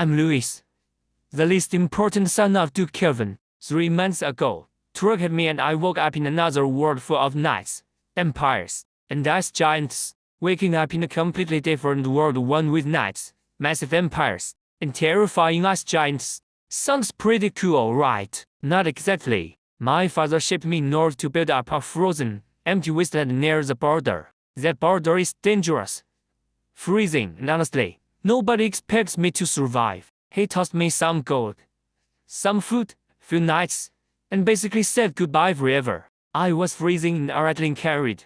I'm Louis, the least important son of Duke Edmond. 3 months ago, Duke hit me and I woke up in another world full of knights, empires, and ice giants, waking up in a completely different world, one with knights, massive empires, and terrifying ice giants. Sounds pretty cool, right? Not exactly. My father shipped me north to build up a frozen, empty wasteland near the border. That border is dangerous, freezing, and honestly, nobody expects me to survive. He tossed me some gold, some food, few nights, and basically said goodbye forever. I was freezing and rattling carried,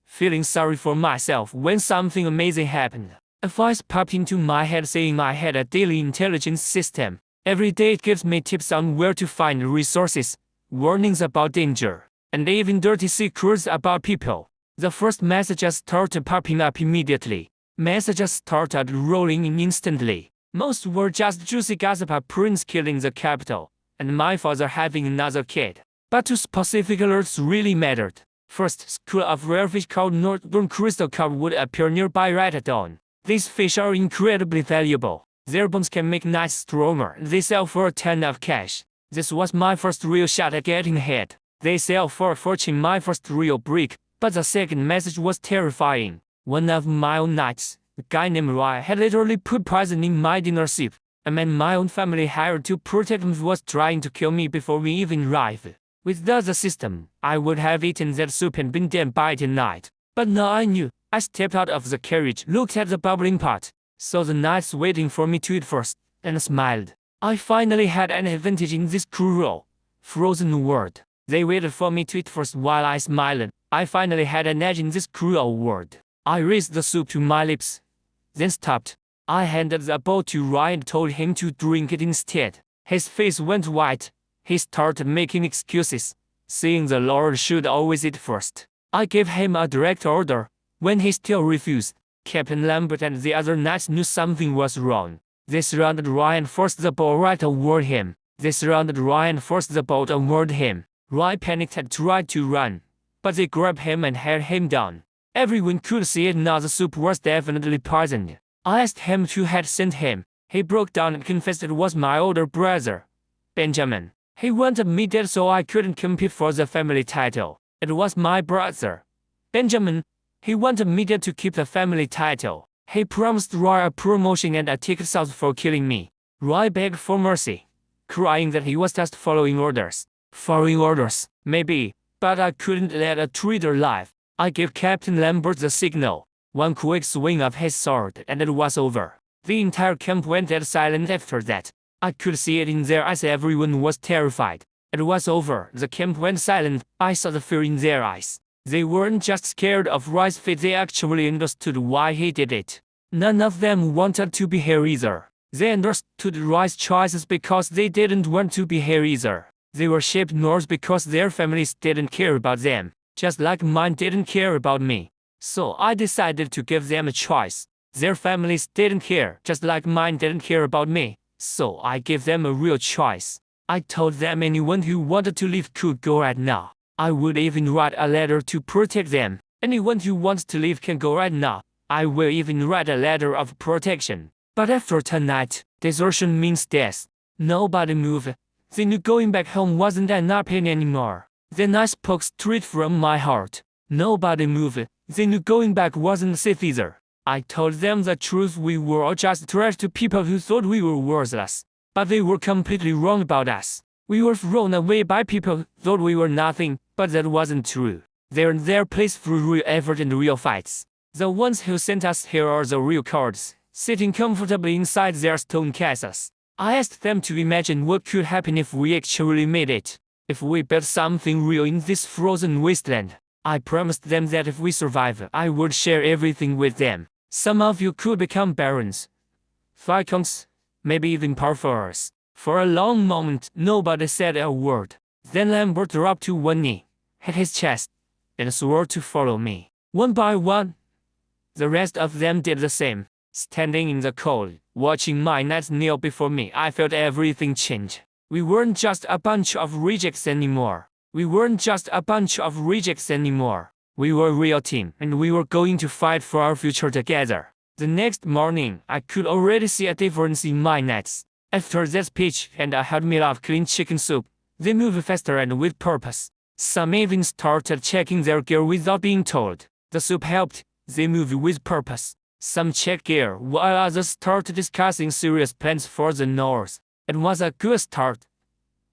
feeling sorry for myself when something amazing happened. A voice popped into my head saying I had a daily intelligence system. Every day it gives me tips on where to find resources, warnings about danger, and even dirty secrets about people. The first messages started popping up immediately. Messages started rolling in instantly. Most were just juicy gossip of Prince killing the capital, and my father having another kid. But 2 specific alerts really mattered. First, school of rare fish called Northern Crystal Carp would appear nearby right at dawn. These fish are incredibly valuable. Their bones can make knights stronger, and they sell for a ton of cash. This was my first real shot at getting ahead. They sell for a fortune, my first real break. But the second message was terrifying. One of my own knights, a guy named Manhwa, had literally put poison in my dinner soup. A man my own family hired to protect him was trying to kill me before we even arrived. Without the system, I would have eaten that soup and been dead by tonight. But now I knew. I stepped out of the carriage, looked at the bubbling pot, saw the knights waiting for me to eat first, and smiled. I finally had an advantage in this cruel, frozen world. They waited for me to eat first while I smiled. I finally had an edge in this cruel world. I raised the soup to my lips, then stopped. I handed the bowl to Ryan and told him to drink it instead. His face went white. He started making excuses, saying the Lord should always eat first. I gave him a direct order. When he still refused, Captain Lambert and the other knights knew something was wrong. They surrounded Ryan and forced the bowl right toward him. Ryan panicked and tried to run, but they grabbed him and held him down. Everyone could see it now. The soup was definitely poisoned. I asked him who had sent him. He broke down and confessed it was my older brother, Benjamin. He wanted me dead so I couldn't compete for the family title. It was my brother, Benjamin. He wanted me dead to keep the family title. He promised Roy a promotion and a ticket south for killing me. Roy begged for mercy, crying that he was just following orders. Following orders, maybe, but I couldn't let a traitor live. I gave Captain Lambert the signal. One quick swing of his sword and it was over. The entire camp went dead silent after that. I could see it in their eyes. Everyone was terrified. It was over. The camp went silent. I saw the fear in their eyes. They weren't just scared of Roy's fate, they actually understood why he did it. None of them wanted to be here either. They understood Roy's choices because they didn't want to be here either. They were shaped north because their families didn't care about them, just like mine didn't care about me. So I decided to give them a choice. Their families didn't care, just like mine didn't care about me. So I gave them a real choice. I told them anyone who wanted to leave could go right now. I would even write a letter to protect them. Anyone who wants to leave can go right now. I will even write a letter of protection. But after tonight, desertion means death. Nobody moved. They knew going back home wasn't an option anymore. Then I spoke straight from my heart. Nobody moved. They knew going back wasn't safe either. I told them the truth. We were all just trash to people who thought we were worthless. But they were completely wrong about us. We were thrown away by people who thought we were nothing, but that wasn't true. They earned their place through real effort and real fights. The ones who sent us here are the real cowards, sitting comfortably inside their stone castles. I asked them to imagine what could happen if we actually made it. If we built something real in this frozen wasteland. I promised them that if we survive, I would share everything with them. Some of you could become barons, viscounts, maybe even powers. For a long moment, nobody said a word. Then Lambert dropped to one knee, hit his chest, and swore to follow me. One by one, the rest of them did the same. Standing in the cold, watching my knights kneel before me, I felt everything change. We weren't just a bunch of rejects anymore. We were a real team, and we were going to fight for our future together. The next morning, I could already see a difference in my nets. After that speech and a hot meal of clean chicken soup, they moved faster and with purpose. Some even started checking their gear without being told. The soup helped. They moved with purpose. Some checked gear while others started discussing serious plans for the north. It was a good start.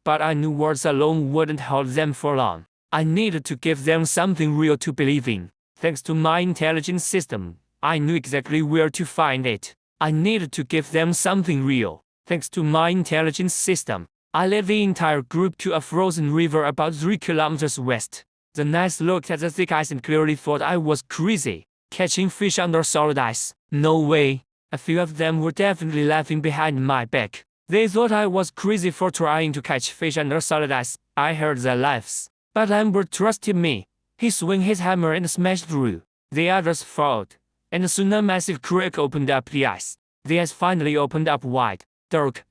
But I knew words alone wouldn't hold them for long. I needed to give them something real to believe in. Thanks to my intelligence system, I knew exactly where to find it. I needed to give them something real. Thanks to my intelligence system, I led the entire group to a frozen river about 3 kilometers west. The knights looked at the thick ice and clearly thought I was crazy, catching fish under solid ice. No way. A few of them were definitely laughing behind my back. They thought I was crazy for trying to catch fish under solid ice. I heard their laughs. But Amber trusted me. He swung his hammer and smashed through. The others followed. And soon a massive crack opened up the ice. The ice finally opened up wide. Dark,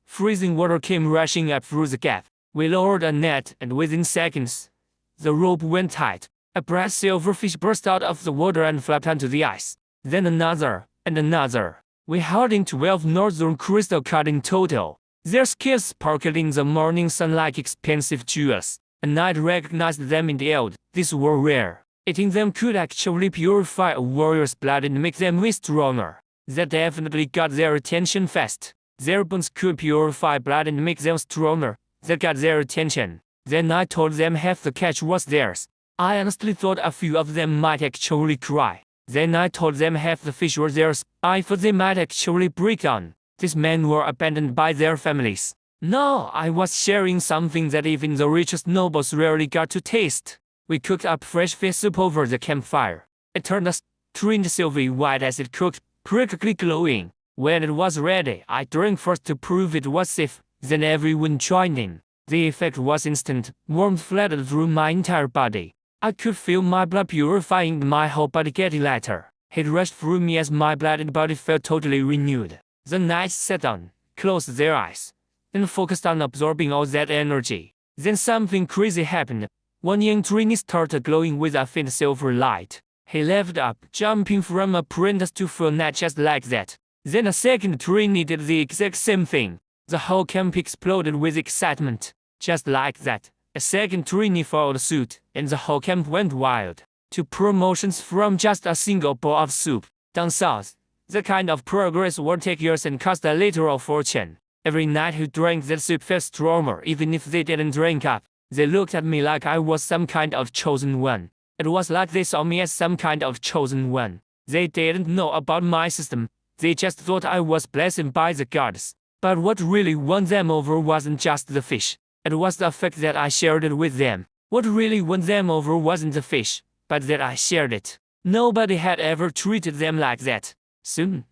freezing water came rushing up through the gap. We lowered a net, and within seconds, the rope went tight. A bright silverfish burst out of the water and flapped onto the ice. Then another, and another. We hauled in 12 northern crystal cod in total. Their scales sparkled in the morning sun like expensive jewels. And I'd recognized them in the Exiled. These were rare. Eating them could actually purify a warrior's blood and make them way stronger. That definitely got their attention fast. Their bones could purify blood and make them stronger. That got their attention. Then I told them half the catch was theirs. I honestly thought a few of them might actually cry. Then I told them half the fish were theirs. I thought they might actually break down. These men were abandoned by their families. No, I was sharing something that even the richest nobles rarely got to taste. We cooked up fresh fish soup over the campfire. It turned a strange silvery white as it cooked, practically glowing. When it was ready, I drank first to prove it was safe. Then everyone joined in. The effect was instant. Warmth flooded through my entire body. I could feel my blood purifying and my whole body getting lighter. It rushed through me as my blood and body felt totally renewed. The knights sat down, closed their eyes, and focused on absorbing all that energy. Then something crazy happened. One young trainee started glowing with a faint silver light. He leveled up, jumping from apprentice to full knight just like that. Then a second trainee did the exact same thing. The whole camp exploded with excitement. Just like that, a second trainee followed suit, and the whole camp went wild. 2 promotions from just a single bowl of soup. Down south, the kind of progress would take years and cost a literal fortune. Every knight who drank that soup felt stronger even if they didn't drink up. They looked at me like I was some kind of chosen one. It was like they saw me as some kind of chosen one. They didn't know about my system. They just thought I was blessed by the gods. But what really won them over wasn't just the fish. It was the fact that I shared it with them. What really won them over wasn't the fish, but that I shared it. Nobody had ever treated them like that. Soon,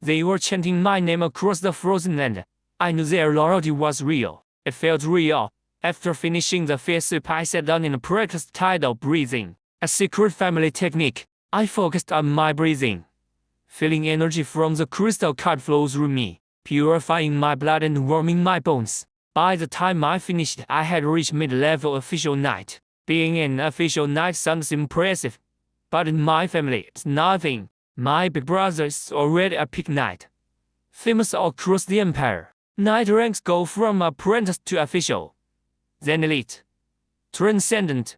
they were chanting my name across the frozen land. I knew their loyalty was real. It felt real. After finishing the fish soup, I sat down and practiced tidal breathing, a secret family technique. I focused on my breathing, feeling energy from the crystal cod flow through me, purifying my blood and warming my bones. By the time I finished, I had reached mid-level official knight. Being an official knight sounds impressive, but in my family, it's nothing. My big brother is already a peak knight, famous all across the empire. Knight ranks go from apprentice to official, then elite, transcendent,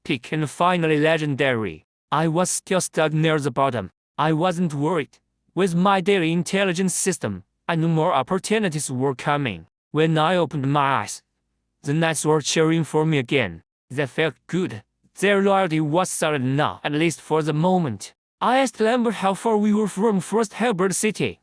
peak, and finally legendary. I was still stuck near the bottom. I wasn't worried. With my daily intelligence system, I knew more opportunities were coming. When I opened my eyes, the knights were cheering for me again. That felt good. Their loyalty was solid now, at least for the moment. I asked Lambert how far we were from First Halberd City,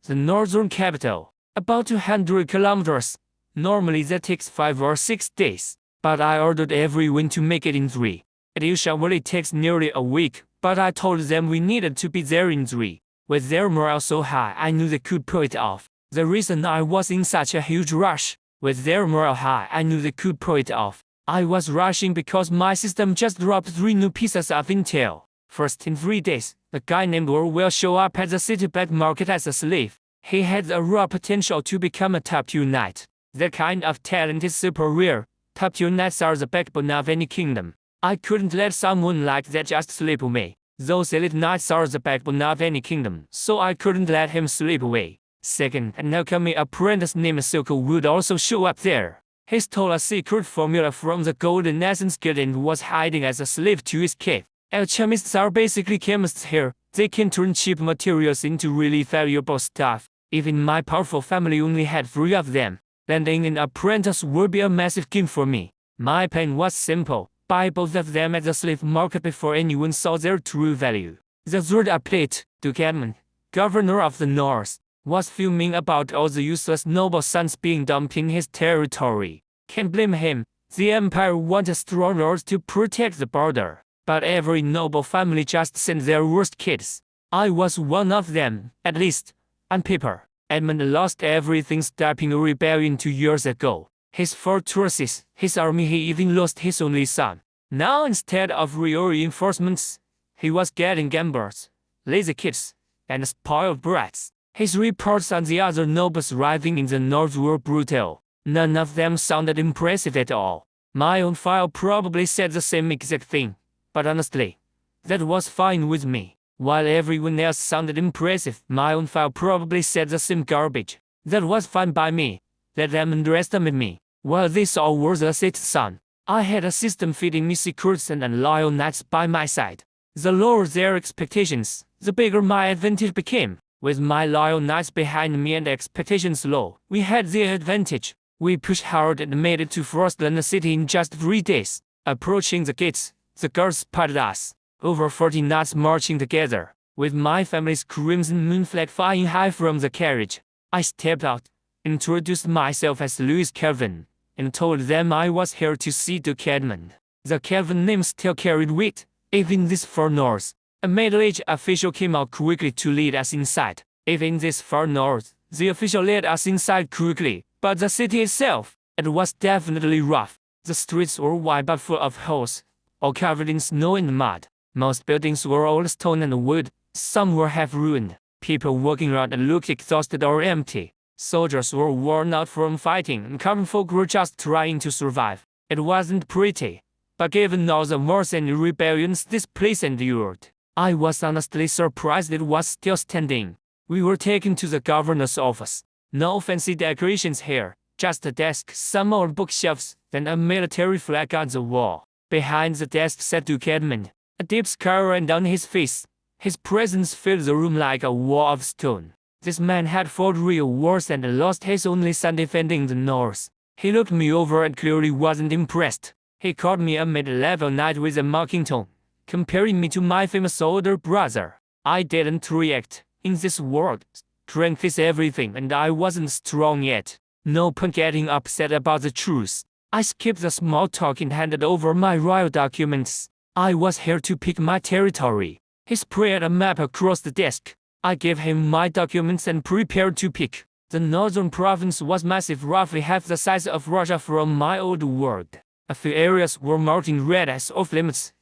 the northern capital. About 200 kilometers. Normally that takes 5 or 6 days, but I ordered everyone to make it in 3. It usually takes nearly a week, but I told them we needed to be there in 3. With their morale so high, I knew they could pull it off. The reason I was in such a huge rush, with their morale high, I knew they could pull it off. I was rushing because my system just dropped 3 new pieces of intel. First, in 3 days, a guy named Orr will show up at the city black market as a slave. He had the raw potential to become a top tier knight. That kind of talent is super rare. Top tier knights are the backbone of any kingdom. I couldn't let someone like that just slip away. Those elite knights are the backbone of any kingdom, so I couldn't let him slip away. Second, an alchemy apprentice named Silko would also show up there. He stole a secret formula from the Golden Essence Guild and was hiding as a slave to escape. Alchemists are basically chemists here. They can turn cheap materials into really valuable stuff. Even my powerful family only had 3 of them. Landing an apprentice would be a massive gain for me. My plan was simple: buy both of them at the slave market before anyone saw their true value. The third update, Duke Edmond, governor of the North, was fuming about all the useless noble sons being dumped in his territory. Can't blame him. The empire wanted strong lords to protect the border, but every noble family just sent their worst kids. I was one of them, at least on paper. Edmond lost everything stopping a rebellion 2 years ago. His fortresses, his army, he even lost his only son. Now instead of real reinforcements, he was getting gamblers, lazy kids, and spoiled brats. His reports on the other nobles arriving in the north were brutal. None of them sounded impressive at all. My own file probably said the same exact thing, but honestly, that was fine with me. While everyone else sounded impressive, my own file probably said the same garbage. That was fine by me. Let them underestimate me. While this all was a sixth son, I had a system feeding me secrets and unloyal knights by my side. The lower their expectations, the bigger my advantage became. With my loyal knights behind me and expectations low, we had the advantage. We pushed hard and made it to Frostland City in just 3 days. Approaching the gates, the guards spotted us. Over 40 knights marching together, with my family's crimson moon flag flying high from the carriage. I stepped out, introduced myself as Louis Kelvin, and told them I was here to see Duke Edmond. The Kelvin name still carried weight, even this far north. A middle-aged official came out quickly to lead us inside. Even this far north, the official led us inside quickly, but the city itself, it was definitely rough. The streets were wide but full of holes, all covered in snow and mud. Most buildings were old stone and wood, some were half ruined. People walking around looked exhausted or empty. Soldiers were worn out from fighting, and common folk were just trying to survive. It wasn't pretty, but given all the wars and rebellions this place endured, I was honestly surprised it was still standing. We were taken to the governor's office. No fancy decorations here, just a desk, some old bookshelves, and a military flag on the wall. Behind the desk sat Duke Edmond. A deep scar ran down his face. His presence filled the room like a wall of stone. This man had fought real wars and lost his only son defending the North. He looked me over and clearly wasn't impressed. He called me a mid-level knight with a mocking tone, comparing me to my famous older brother. I didn't react. In this world, strength is everything, and I wasn't strong yet. No point getting upset about the truth. I skipped the small talk and handed over my royal documents. I was here to pick my territory. He spread a map across the desk. I gave him my documents and prepared to pick. The northern province was massive, roughly half the size of Russia from my old world. A few areas were marked in red as off-limits,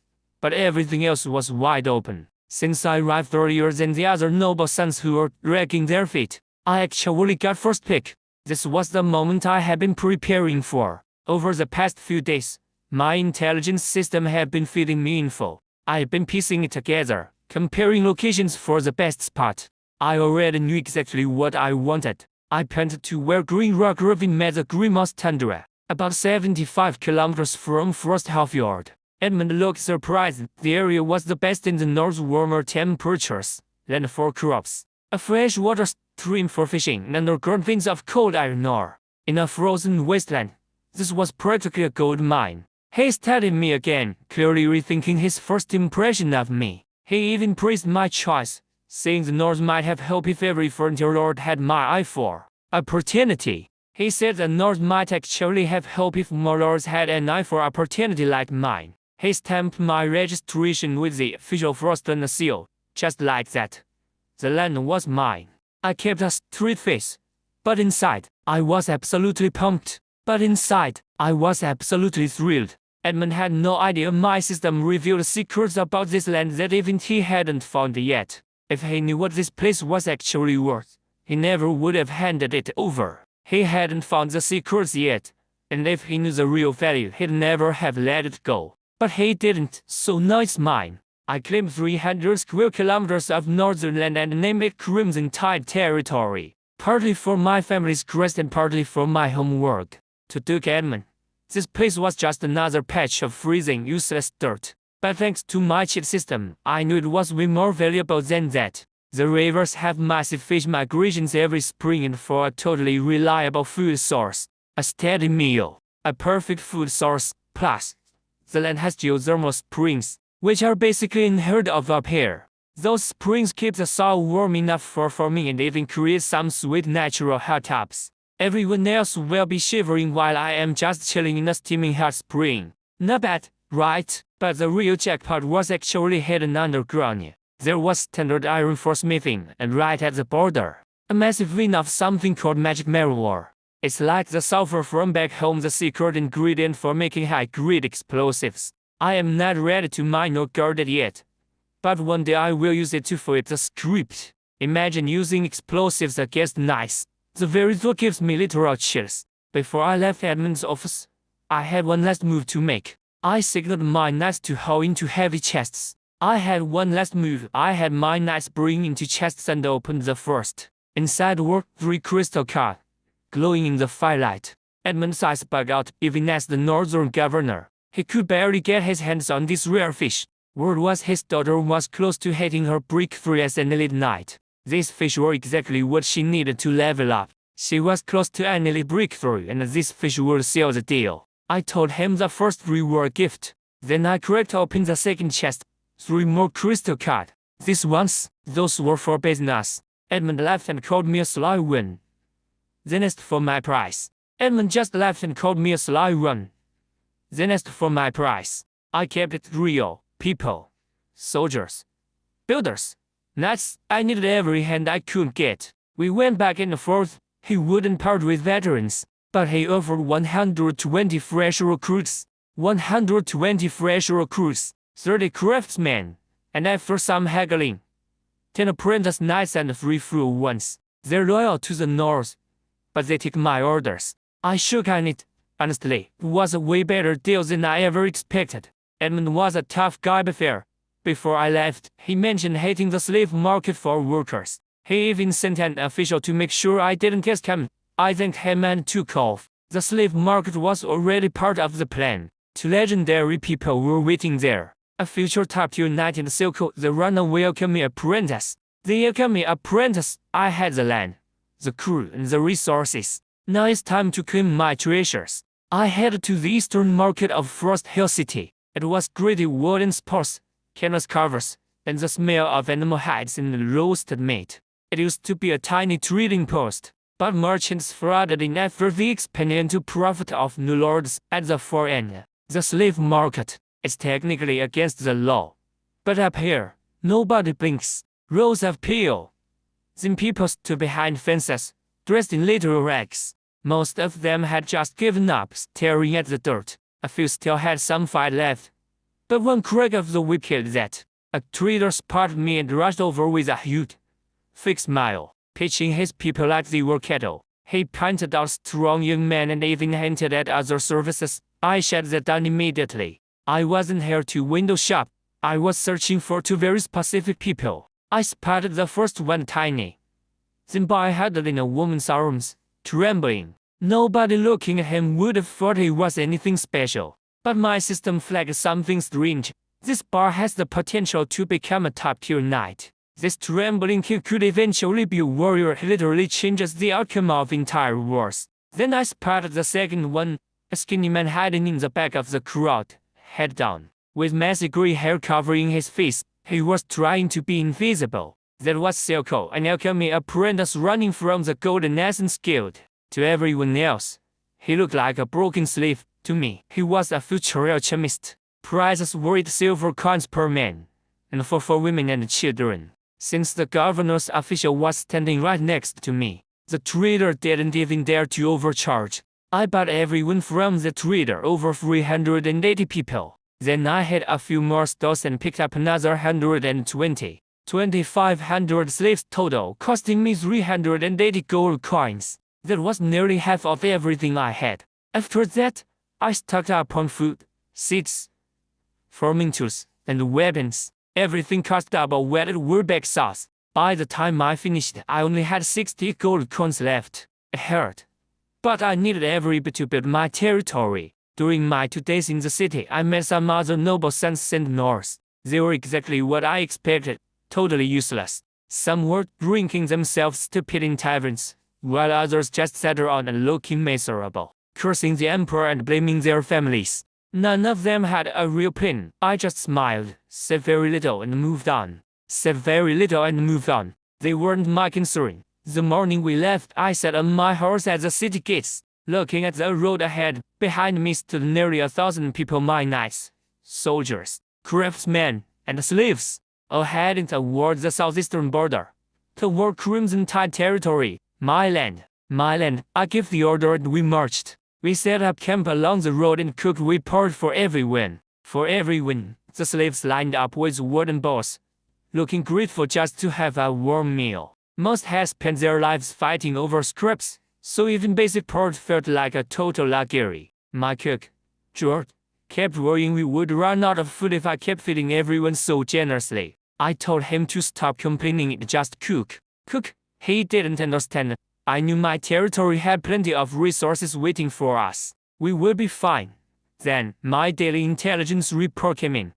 but everything else was wide open. Since I arrived earlier than the other noble sons who were dragging their feet, I actually got first pick. This was the moment I had been preparing for. Over the past few days, my intelligence system had been feeding me info. I had been piecing it together, comparing locations for the best spot. I already knew exactly what I wanted. I pointed to where Green Rock Ravine met the Greenmoss Tundra, about 75 kilometers from Frosthalfjord. Edmond looked surprised. The area was the best in the north, warmer temperatures, land for crops, a fresh water stream for fishing, and underground veins of cold iron ore. In a frozen wasteland, this was practically a gold mine. He studied me again, clearly rethinking his first impression of me. He even praised my choice, saying the North might have help if every frontier lord had my eye for opportunity. He said the North might actually have help if more lords had an eye for opportunity like mine. He stamped my registration with the official Frostland seal, just like that. The land was mine. I kept a straight face, but inside, I was absolutely pumped. But inside, I was absolutely thrilled. Edmond had no idea my system revealed secrets about this land that even he hadn't found yet. If he knew what this place was actually worth, he never would have handed it over. He hadn't found the secrets yet, and if he knew the real value, he'd never have let it go. But he didn't, so now it's mine. I claimed 300 square kilometers of northern land and named it Crimson Tide territory, partly for my family's crest and partly for my homework. To Duke Edmond, this place was just another patch of freezing, useless dirt. But thanks to my cheat system, I knew it was way more valuable than that. The rivers have massive fish migrations every spring, and for a totally reliable food source, a steady meal, a perfect food source, plus, the land has geothermal springs, which are basically unheard of up here. Those springs keep the soil warm enough for farming and even create some sweet natural hot tubs. Everyone else will be shivering while I am just chilling in a steaming hot spring. Not bad, right? But the real jackpot was actually hidden underground. There was standard iron for smithing, and right at the border, a massive vein of something called magic marrow. It's like the sulfur from back home, the secret ingredient for making high-grade explosives. I am not ready to mine or guard it yet, but one day I will use it to flip the script. Imagine using explosives against knights. The very thought gives me literal chills. Before I left Edmond's office, I had one last move to make. I signaled my knights to haul into heavy chests. I had one last move. I had my knights bring into chests and opened the first. Inside were 3 crystal cards, glowing in the firelight. Edmond's eyes bugged out, even as the northern governor. He could barely get his hands on this rare fish. Word was his daughter was close to hitting her breakthrough as an elite knight. These fish were exactly what she needed to level up. She was close to an elite breakthrough, and these fish would seal the deal. I told him the first 3 were a gift. Then I cracked open the second chest. 3 more crystal cards. These ones, those were for business. Edmond laughed and called me a sly one. Then asked for my price. Edmond just laughed and called me a sly one. Then asked for my price. I kept it real. People, soldiers, builders, knights. I needed every hand I could get. We went back and forth. He wouldn't part with veterans, but he offered 120 fresh recruits. 120 fresh recruits, 30 craftsmen, and after some haggling, 10 apprentice knights and 3 full ones. They're loyal to the north, but they take my orders. I shook on it. Honestly, it was a way better deal than I ever expected. Edmond was a tough guy before I left. He mentioned hating the slave market for workers. He even sent an official to make sure I didn't get scammed. I thanked him and took off. The slave market was already part of the plan. 2 legendary people were waiting there. A future top-tier knight in Silco, the runaway alchemy apprentice. The alchemy apprentice. I had the land, the crew, and the resources. Now it's time to claim my treasures. I headed to the eastern market of Frost Hill City. It was gritty wooden spots, canvas covers, and the smell of animal hides and roasted meat. It used to be a tiny trading post, but merchants flooded in after the expansion to profit off new lords at the far end. The slave market is technically against the law, but up here, nobody blinks. Rows of people. Then people stood behind fences, dressed in literal rags. Most of them had just given up staring at the dirt. A few still had some fight left. But one crack of the whip killed that. A trader spotted me and rushed over with a huge, fake smile, pitching his people like they were cattle. He pointed out strong young men and even hinted at other services. I shut that down immediately. I wasn't here to window shop. I was searching for 2 very specific people. I spotted the first one tiny, thin boy huddled in a woman's arms, trembling. Nobody looking at him would have thought he was anything special. But my system flagged something strange. This bar has the potential to become a top-tier knight. This trembling kid could eventually be a warrior. He literally changes the outcome of entire wars. Then I spotted the second one, a skinny man hiding in the back of the crowd, head down, with messy gray hair covering his face. He was trying to be invisible. That was Silco, an alchemy apprentice running from the Golden Essence Guild. To everyone else, he looked like a broken slave. To me, he was a future alchemist. Prices were at silver coins per man, and for women and children. Since the governor's official was standing right next to me, the trader didn't even dare to overcharge. I bought everyone from the trader, over 380 people. Then I hit a few more stores and picked up another 120. 2,500 slaves total, costing me 380 gold coins. That was nearly half of everything I had. After that, I stocked up on food, seeds, farming tools, and weapons. Everything cost double what it were back sauce. By the time I finished, I only had 60 gold coins left. It hurt. But I needed every bit to build my territory. During my 2 days in the city, I met some other noble sons and north. They were exactly what I expected, totally useless. Some were drinking themselves stupid in taverns, while others just sat around and looking miserable, cursing the emperor and blaming their families. None of them had a real plan. I just smiled, said very little and moved on. They weren't my concern. The morning we left, I sat on my horse at the city gates, looking at the road ahead. Behind me stood nearly 1,000 people, my knights, soldiers, craftsmen, and slaves, all heading towards the southeastern border, toward Crimson Tide territory, my land. I gave the order and we marched. We set up camp along the road and cooked. We poured for everyone. The slaves lined up with wooden bowls, looking grateful just to have a warm meal. Most had spent their lives fighting over scraps, so even basic pork felt like a total luxury. My cook, George, kept worrying we would run out of food if I kept feeding everyone so generously. I told him to stop complaining and just cook. He didn't understand. I knew my territory had plenty of resources waiting for us. We would be fine. Then, my daily intelligence report came in.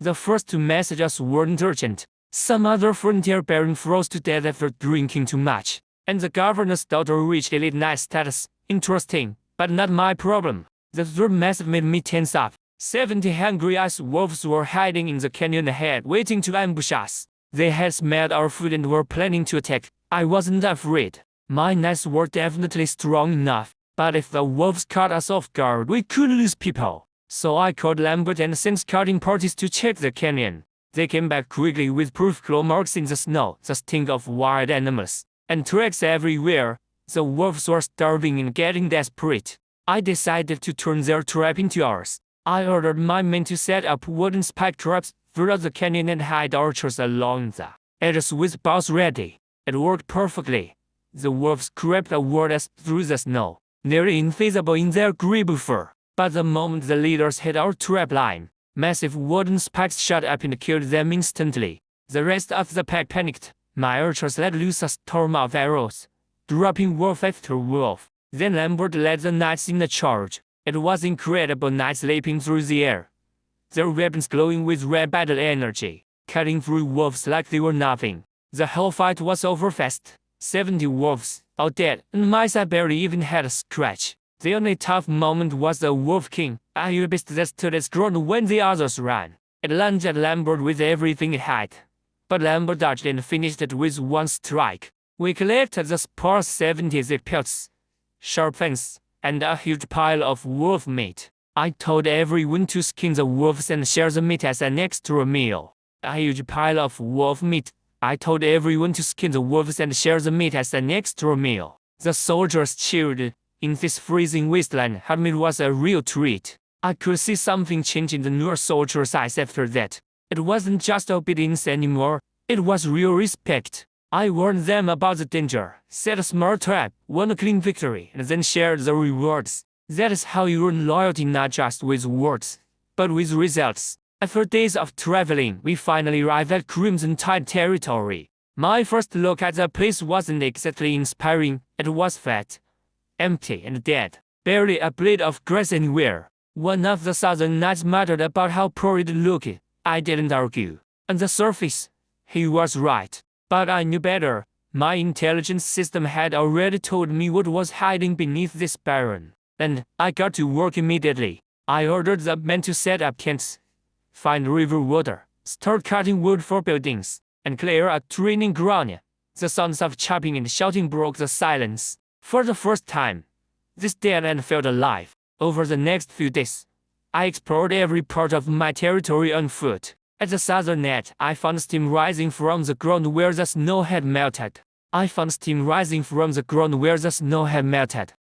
The first to message us weren't urgent. Some other frontier baron froze to death after drinking too much, and the governor's daughter reached elite knight status. Interesting, but not my problem. The third message made me tense up. 70 hungry ice wolves were hiding in the canyon ahead, waiting to ambush us. They had smelled our food and were planning to attack. I wasn't afraid. My knights were definitely strong enough, but if the wolves caught us off guard, we could lose people. So I called Lambert and sent scouting parties to check the canyon. They came back quickly with proof claw marks in the snow, the stink of wild animals, and tracks everywhere. The wolves were starving and getting desperate. I decided to turn their trap into ours. I ordered my men to set up wooden spike traps throughout the canyon and hide archers along the edges with bows ready. It worked perfectly. The wolves crept toward us through the snow, nearly invisible in their grey fur. But the moment the leaders hit our trap line, massive wooden spikes shot up and killed them instantly. The rest of the pack panicked. My archers let loose a storm of arrows, dropping wolf after wolf. Then Lambert led the knights in a charge. It was incredible. Knights leaping through the air, their weapons glowing with red battle energy, cutting through wolves like they were nothing. The whole fight was over fast. 70 wolves, all dead, and my side barely even had a scratch. The only tough moment was the Wolf King, a beast that stood its ground when the others ran. It lunged at Lambert with everything it had, but Lambert dodged and finished it with one strike. We collected the sparse 70 zip pelts, sharp fangs, and a huge pile of wolf meat. I told everyone to skin the wolves and share the meat as an extra meal. The soldiers cheered. In this freezing wasteland, meat was a real treat. I could see something change in the newer soldiers' eyes after that. It wasn't just obedience anymore, it was real respect. I warned them about the danger, set a smart trap, won a clean victory, and then shared the rewards. That is how you earn loyalty, not just with words, but with results. After days of traveling, we finally arrived at Crimson Tide territory. My first look at the place wasn't exactly inspiring. It was flat, empty and dead, barely a blade of grass anywhere. One of the southern knights muttered about how poor it looked. I didn't argue. On the surface, he was right. But I knew better. My intelligence system had already told me what was hiding beneath this barren. And I got to work immediately. I ordered the men to set up camps, find river water, start cutting wood for buildings, and clear a training ground. The sounds of chopping and shouting broke the silence. For the first time, this dead end felt alive. Over the next few days, I explored every part of my territory on foot. At the southern edge, I found steam rising from the ground where the snow had melted.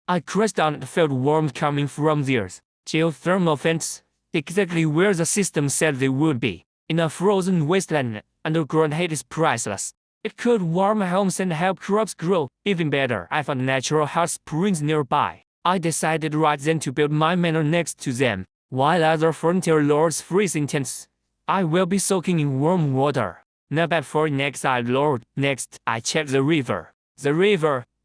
I crashed down and felt warmth coming from the earth. Geothermal vents, exactly where the system said they would be. In a frozen wasteland, underground heat is priceless. It could warm homes and help crops grow. Even better, I found natural hot springs nearby. I decided right then to build my manor next to them. while other frontier lords freeze in tents. I will be soaking in warm water. Not bad for an exiled lord. Next, I checked the river.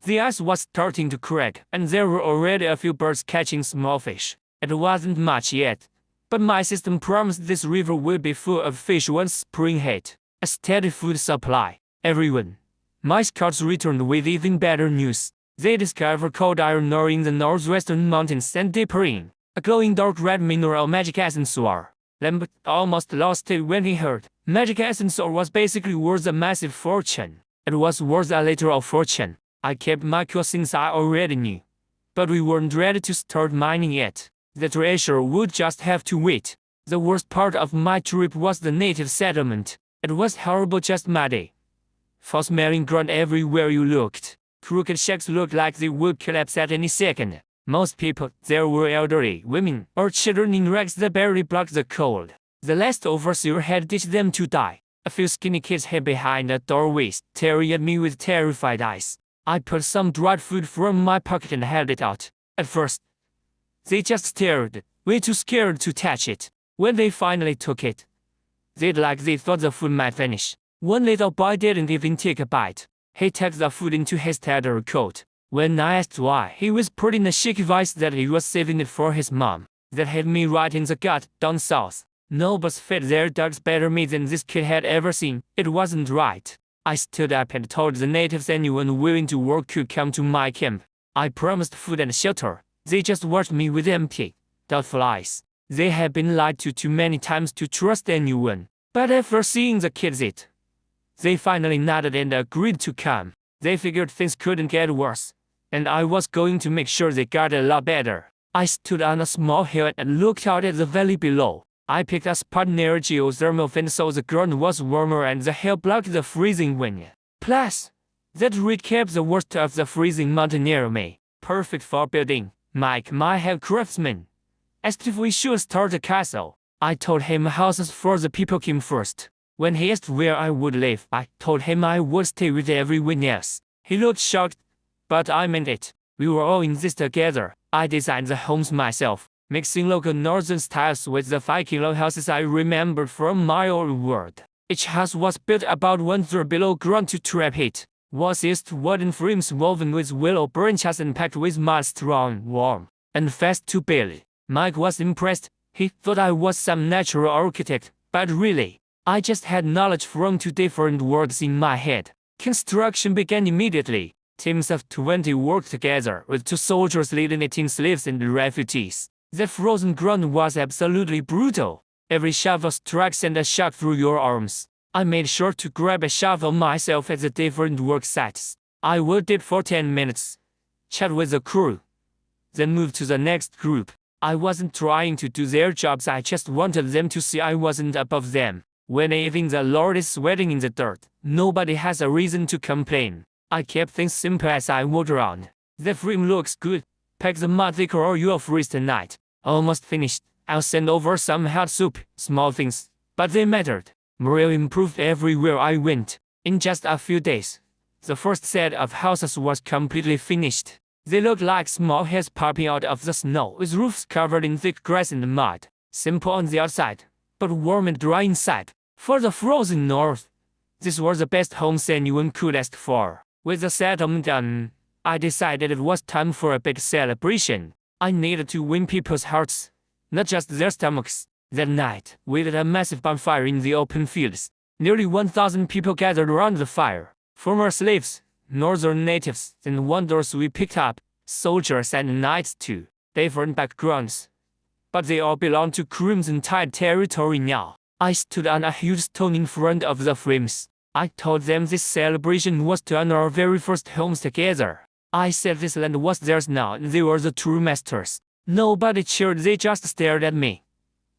The ice was starting to crack, and there were already a few birds catching small fish. It wasn't much yet, but my system promised this river would be full of fish once spring hit. A steady food supply. Everyone. My scouts returned with even better news. They discovered cold iron ore in the northwestern mountains and deeper in. A glowing dark red mineral magic essence ore. Lambert almost lost it when he heard. Magic essence ore was basically worth a massive fortune. It was worth a literal fortune. I kept my cool since I already knew. But we weren't ready to start mining yet. The treasure would just have to wait. The worst part of my trip was the native settlement. It was horrible, just muddy. Foul-smelling grunt everywhere you looked. Crooked shacks looked like they would collapse at any second. Most people there were elderly, women, or children in rags that barely blocked the cold. The last overseer had ditched them to die. A few skinny kids hid behind the doorways, staring at me with terrified eyes. I pulled some dried food from my pocket and held it out. At first, they just stared, way too scared to touch it. When they finally took it, they thought the food might vanish. One little boy didn't even take a bite. He tucked the food into his tattered coat. When I asked why, he whispered in a shaky voice that he was saving it for his mom. That hit me right in the gut. Down south, nobles fed their dogs better meat than this kid had ever seen. It wasn't right. I stood up and told the natives anyone willing to work could come to my camp. I promised food and shelter. They just watched me with empty, doubtful eyes. They had been lied to too many times to trust anyone. But after seeing the kids eat, they finally nodded and agreed to come. They figured things couldn't get worse, and I was going to make sure they got a lot better. I stood on a small hill and looked out at the valley below. I picked a spot near a geothermal vent so the ground was warmer and the hill blocked the freezing wind. Plus, that ridge kept the worst of the freezing mountain near me. Perfect for building. Mike, my head craftsman, asked if we should start a castle. I told him houses for the people came first. When he asked where I would live, I told him I would stay with everyone else. He looked shocked, but I meant it. We were all in this together. I designed the homes myself, mixing local northern styles with the Viking houses I remembered from my old world. Each house was built about 1/3 below ground to trap heat. Was east wooden frames woven with willow branches and packed with mud, strong, warm, and fast to build. Mike was impressed. He thought I was some natural architect, but really, I just had knowledge from 2 different worlds in my head. Construction began immediately. Teams of 20 worked together, with 2 soldiers leading 18 slaves and refugees. The frozen ground was absolutely brutal. Every shovel struck sent a shock through your arms. I made sure to grab a shovel myself at the different work sites. I worked it for 10 minutes, chat with the crew, then moved to the next group. I wasn't trying to do their jobs, I just wanted them to see I wasn't above them. When even the Lord is sweating in the dirt, nobody has a reason to complain. I kept things simple as I walked around. The frame looks good. Pack the mud thicker or you'll freeze tonight. Almost finished. I'll send over some hot soup. Small things, but they mattered. Morale improved everywhere I went. In just a few days, the first set of houses was completely finished. They looked like small heads popping out of the snow, with roofs covered in thick grass and mud. Simple on the outside, but warm and dry inside. For the frozen north, these were the best homes anyone could ask for. With the settlement done, I decided it was time for a big celebration. I needed to win people's hearts, not just their stomachs. That night, we lit a massive bonfire in the open fields. Nearly 1,000 people gathered around the fire. Former slaves, northern natives, and wanderers we picked up, soldiers and knights too. Different backgrounds, but they all belonged to Crimson Tide territory now. I stood on a huge stone in front of the flames. I told them this celebration was to honor our very first homes together. I said this land was theirs now and they were the true masters. Nobody cheered, they just stared at me,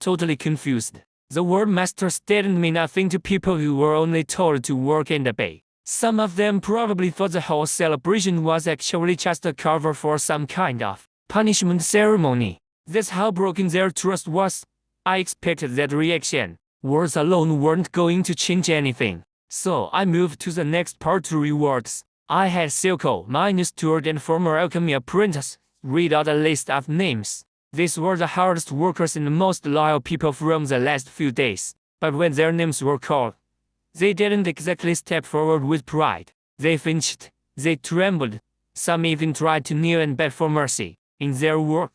totally confused. The word masters didn't mean nothing to people who were only told to work in the bay. Some of them probably thought the whole celebration was actually just a cover for some kind of punishment ceremony. That's how broken their trust was. I expected that reaction. Words alone weren't going to change anything. So I moved to the next part to rewards. I had Silco, my new steward and former alchemy apprentice, read out a list of names. These were the hardest workers and the most loyal people from the last few days, but when their names were called, they didn't exactly step forward with pride. They flinched, they trembled, some even tried to kneel and beg for mercy. In their work,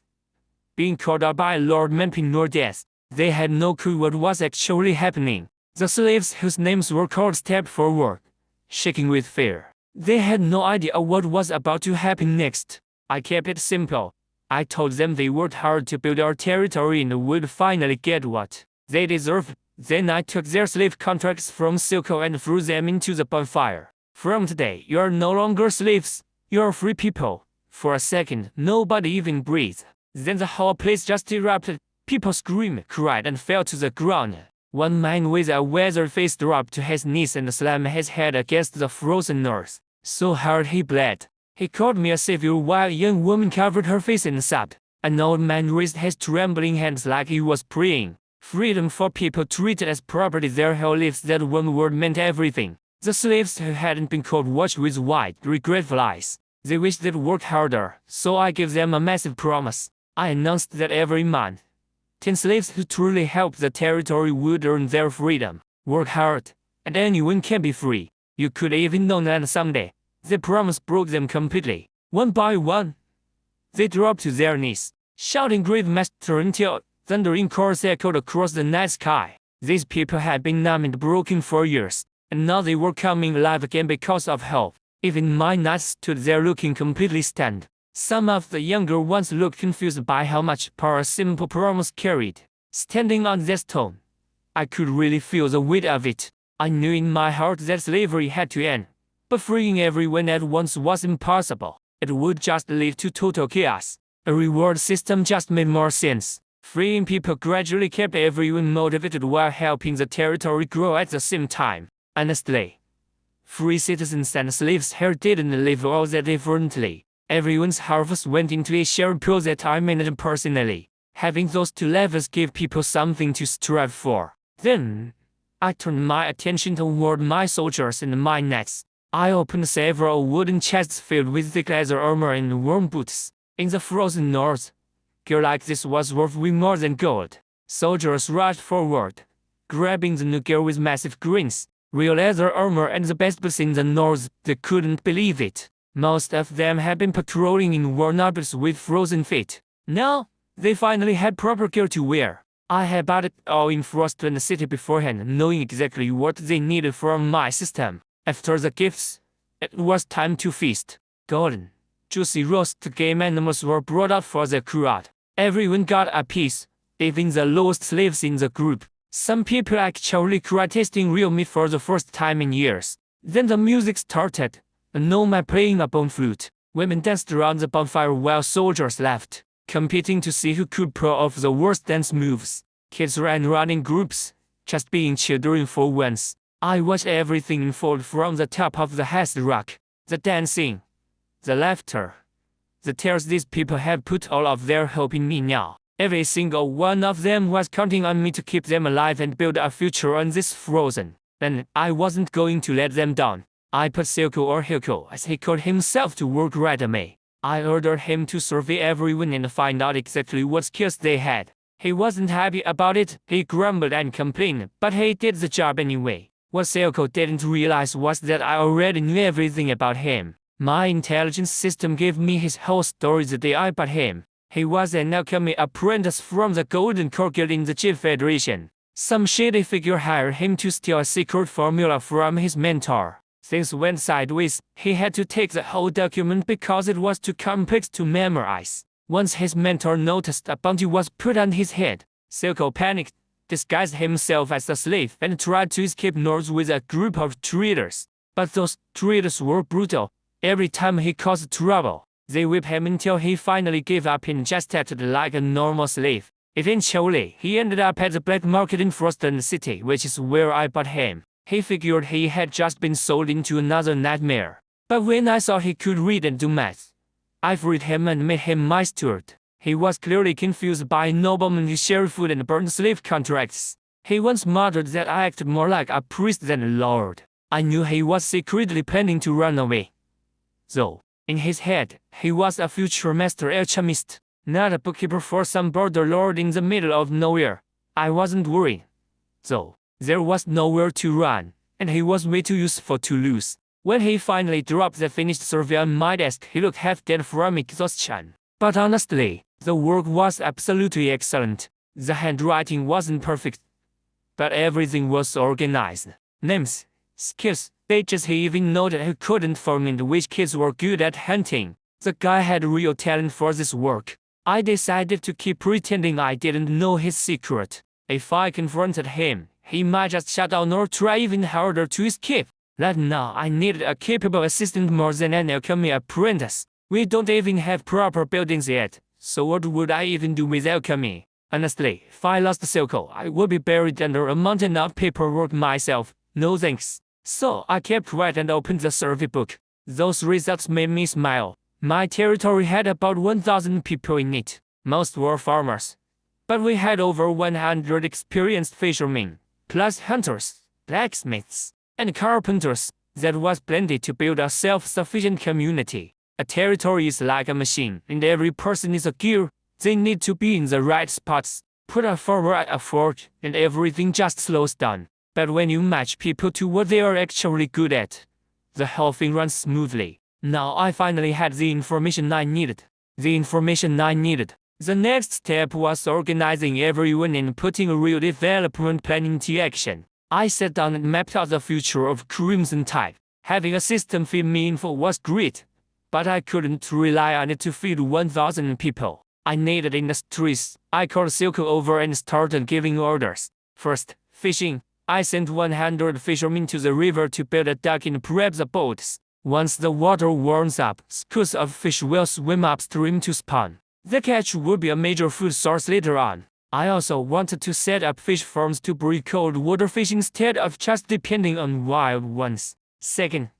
being called out by Lord Menping nor death, they had no clue what was actually happening. The slaves whose names were called stepped forward, shaking with fear. They had no idea what was about to happen next. I kept it simple. I told them they worked hard to build our territory and would finally get what they deserved. Then I took their slave contracts from Silco and threw them into the bonfire. From today, you are no longer slaves, you are free people. For a second, nobody even breathed. Then the whole place just erupted. People screamed, cried, and fell to the ground. One man with a weathered face dropped to his knees and slammed his head against the frozen earth, so hard he bled. He called me a savior while a young woman covered her face and sobbed. An old man raised his trembling hands like he was praying. Freedom for people treated as property, their whole lives. That one word meant everything. The slaves who hadn't been called watched with wide, regretful eyes. They wished they'd worked harder, so I gave them a massive promise. I announced that every month, 10 slaves who truly helped the territory would earn their freedom. Work hard, and anyone can be free. You could even know that someday. The promise broke them completely. One by one, they dropped to their knees, shouting "Great Master" until thundering chorus echoed across the night sky. These people had been numb and broken for years, and now they were coming alive again because of hope. Even my knights stood there looking completely stunned. Some of the younger ones looked confused by how much power a simple promise carried. Standing on that stone, I could really feel the weight of it. I knew in my heart that slavery had to end, but freeing everyone at once was impossible. It would just lead to total chaos. A reward system just made more sense. Freeing people gradually kept everyone motivated while helping the territory grow at the same time. Honestly, free citizens and slaves here didn't live all that differently. Everyone's harvest went into a shared pool that I managed personally. Having those two levels gave people something to strive for. Then, I turned my attention toward my soldiers and my knights. I opened several wooden chests filled with thick leather armor and warm boots. In the frozen north, gear like this was worth way more than gold. Soldiers rushed forward, grabbing the new gear with massive grins. Real leather armor and the best boots in the north. They couldn't believe it. Most of them had been patrolling in worn outfits with frozen feet. Now, they finally had proper gear to wear. I had bought it all in Frostland City beforehand, knowing exactly what they needed from my system. After the gifts, it was time to feast. Golden, juicy roast game animals were brought out for the crowd. Everyone got a piece, even the lowest slaves in the group. Some people actually cried tasting real meat for the first time in years. Then the music started, a gnome playing a bone flute. Women danced around the bonfire while soldiers laughed, competing to see who could pull off the worst dance moves. Kids ran around in groups, just being children for once. I watched everything unfold from the top of the Hearth Rock. The dancing, the laughter, the tears. These people had put all of their hope in me now. Every single one of them was counting on me to keep them alive and build a future on this frozen. And I wasn't going to let them down. I put Silco, or Hilco as he called himself, to work right away. I ordered him to survey everyone and find out exactly what skills they had. He wasn't happy about it. He grumbled and complained, but he did the job anyway. What Silco didn't realize was that I already knew everything about him. My intelligence system gave me his whole story the day I bought him. He was an alchemy apprentice from the Golden Core Guild in the Chief Federation. Some shady figure hired him to steal a secret formula from his mentor. Things went sideways. He had to take the whole document because it was too complex to memorize. Once his mentor noticed a bounty was put on his head, Silco panicked, disguised himself as a slave, and tried to escape north with a group of traders. But those traders were brutal. Every time he caused trouble, they whipped him until he finally gave up and just acted like a normal slave. Eventually, he ended up at the black market in Frostland City, which is where I bought him. He figured he had just been sold into another nightmare. But when I saw he could read and do math, I freed him and made him my steward. He was clearly confused by noblemen who shared food and burned slave contracts. He once muttered that I acted more like a priest than a lord. I knew he was secretly planning to run away, though in his head, he was a future master alchemist. not a bookkeeper for some border lord in the middle of nowhere. I wasn't worried, though. There was nowhere to run, and he was way too useful to lose. When he finally dropped the finished survey on my desk, he looked half dead from exhaustion. But honestly, the work was absolutely excellent. The handwriting wasn't perfect, but everything was organized. Names, skills, stages. He even noted he couldn't find which kids were good at hunting. The guy had real talent for this work. I decided to keep pretending I didn't know his secret. If I confronted him, he might just shut down or try even harder to escape. Right now I needed a capable assistant more than an alchemy apprentice. We don't even have proper buildings yet, so what would I even do with alchemy? Honestly, if I lost Silco, I would be buried under a mountain of paperwork myself. No thanks. So I kept quiet and opened the survey book. Those results made me smile. My territory had about 1,000 people in it. Most were farmers, but we had over 100 experienced fishermen, plus hunters, blacksmiths, and carpenters. That was plenty to build a self-sufficient community. A territory is like a machine, and every person is a gear. They need to be in the right spots, put a farmer at a forge, and everything just slows down. But when you match people to what they are actually good at, the whole thing runs smoothly. Now I finally had the information I needed. The next step was organizing everyone and putting a real development plan into action. I sat down and mapped out the future of Crimson Tide. Having a system feed me info was great, but I couldn't rely on it to feed 1,000 people. I needed industries. I called Silco over and started giving orders. First, fishing. I sent 100 fishermen to the river to build a dock and prep the boats. Once the water warms up, schools of fish will swim upstream to spawn. The catch would be a major food source later on. I also wanted to set up fish farms to breed cold water fish instead of just depending on wild ones. Second,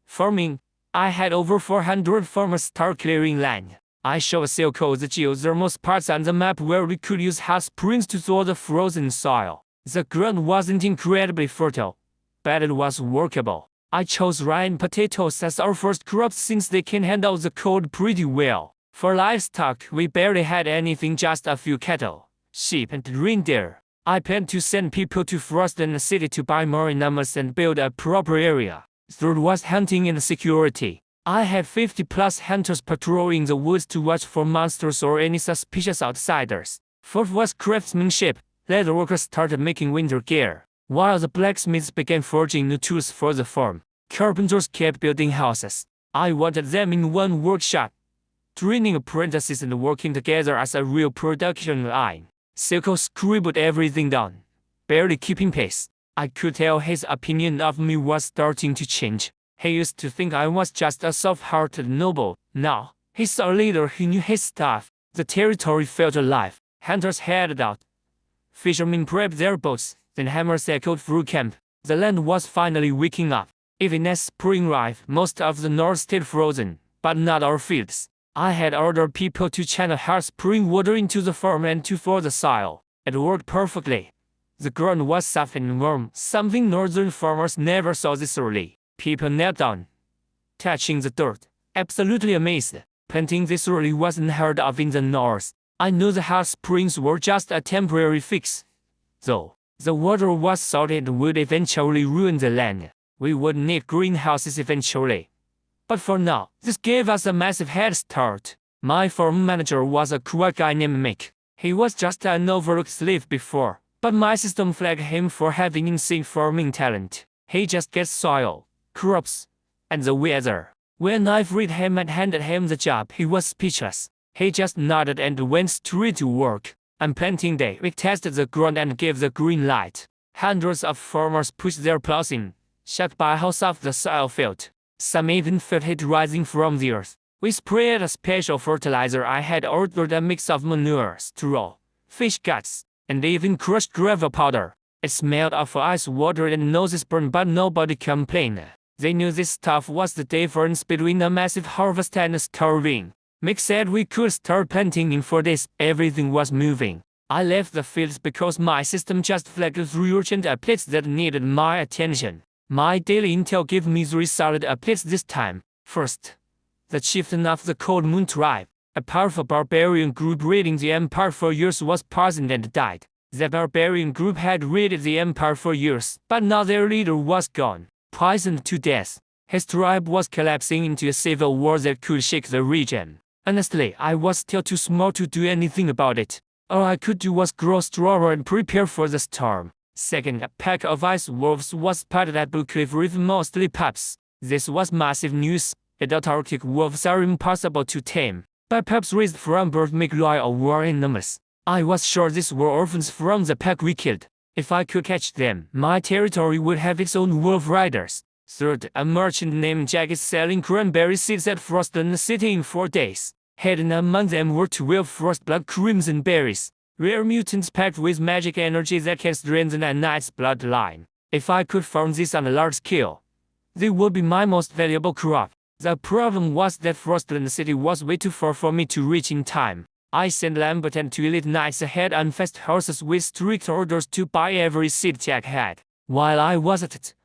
farming. I had over 400 farmers start clearing land. I showed Silco the geothermal spots on the map where we could use hot springs to thaw the frozen soil. The ground wasn't incredibly fertile, but it was workable. I chose rye and potatoes as our first crops since they can handle the cold pretty well. For livestock, we barely had anything, just a few cattle, sheep and reindeer. I planned to send people to Frozen City to buy more animals and build a proper area. Third was hunting and security. I had 50 plus hunters patrolling the woods to watch for monsters or any suspicious outsiders. Fourth was craftsmanship. Leather workers started making winter gear, while the blacksmiths began forging new tools for the farm. Carpenters kept building houses. I wanted them in one workshop, training apprentices and working together as a real production line. Silco scribbled everything down, barely keeping pace. I could tell his opinion of me was starting to change. He used to think I was just a soft-hearted noble. Now, he saw a leader who knew his stuff. The territory felt alive. Hunters headed out. Fishermen prepped their boats, then hammers echoed through camp. The land was finally waking up. Even as spring arrived, most of the north stayed frozen, but not our fields. I had ordered people to channel hot spring water into the farm and to thaw the soil. It worked perfectly. The ground was soft and warm, something northern farmers never saw this early. People knelt down, touching the dirt, absolutely amazed. Planting this early wasn't heard of in the north. I knew the hot springs were just a temporary fix, though. The water was salty and would eventually ruin the land. We would need greenhouses eventually. But for now, this gave us a massive head start. My farm manager was a cool guy named Mick. He was just an overlooked slave before, but my system flagged him for having insane farming talent. He just gets soil, crops, and the weather. When I freed him and handed him the job, he was speechless. He just nodded and went straight to work. On planting day, we tested the ground and gave the green light. Hundreds of farmers pushed their plows in, shocked by how soft the soil felt. Some even felt heat rising from the earth. We sprayed a special fertilizer. I had ordered a mix of manure, straw, fish guts, and even crushed gravel powder. It smelled of ice water and noses burned, but nobody complained. They knew this stuff was the difference between a massive harvest and a starving. Mick said we could start planting in 4 days. Everything was moving. I left the fields because my system just flagged 3 urgent updates that needed my attention. My daily intel gave me 3 solid updates this time. First, the chieftain of the Cold Moon tribe, A powerful barbarian group raiding the empire for years was poisoned and died. The barbarian group had raided the empire for years, but now their leader was gone, poisoned to death. His tribe was collapsing into a civil war that could shake the region. Honestly, I was still too small to do anything about it. All I could do was grow stronger and prepare for the storm. Second, a pack of ice wolves was spotted at Blue Cliff with mostly pups. This was massive news. Adult Arctic wolves are impossible to tame, but pups raised from birth make loyal war enemies. I was sure these were orphans from the pack we killed. If I could catch them, my territory would have its own wolf riders. Third, a merchant named Jack is selling cranberry seeds at Frostland City in 4 days. Hidden among them were 12 frostblood crimson berries, rare mutants packed with magic energy that can strengthen a knight's bloodline. If I could farm this on a large scale, they would be my most valuable crop. The problem was that Frostland City was way too far for me to reach in time. I sent Lambert and 2 elite knights ahead on fast horses with strict orders to buy every seed Jack had. While I was at it,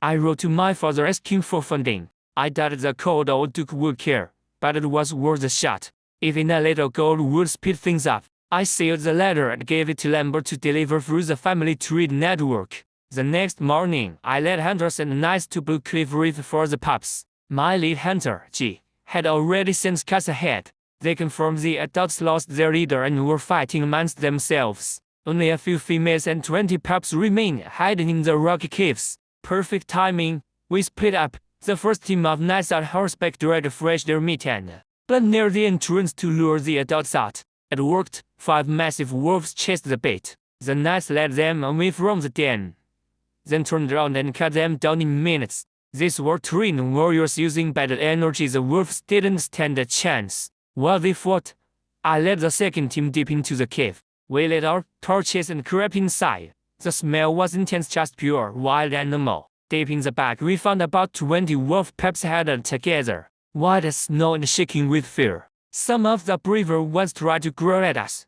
I wrote to my father asking for funding. I doubted the cold old Duke would care, but it was worth a shot. Even a little gold would speed things up. I sealed the letter and gave it to Lambert to deliver through the family trade network. The next morning, I led hunters and knights to Blue Cliff Reef for the pups. My lead hunter, G, had already sent scouts ahead. They confirmed the adults lost their leader and were fighting amongst themselves. Only a few females and 20 pups remained hiding in the rocky caves. Perfect timing. We split up. The first team of knights on horseback dragged fresh their meat and blood near the entrance to lure the adults out. It worked. 5 massive wolves chased the bait. The knights led them away from the den, then turned around and cut them down in minutes. These were trained warriors using battle energy. The wolves didn't stand a chance. While they fought, I led the second team deep into the cave. We lit our torches and crept inside. The smell was intense, just pure wild animal. Deep in the back we found about 20 wolf pups huddled together, white as snow and shaking with fear. Some of the braver ones tried to growl at us,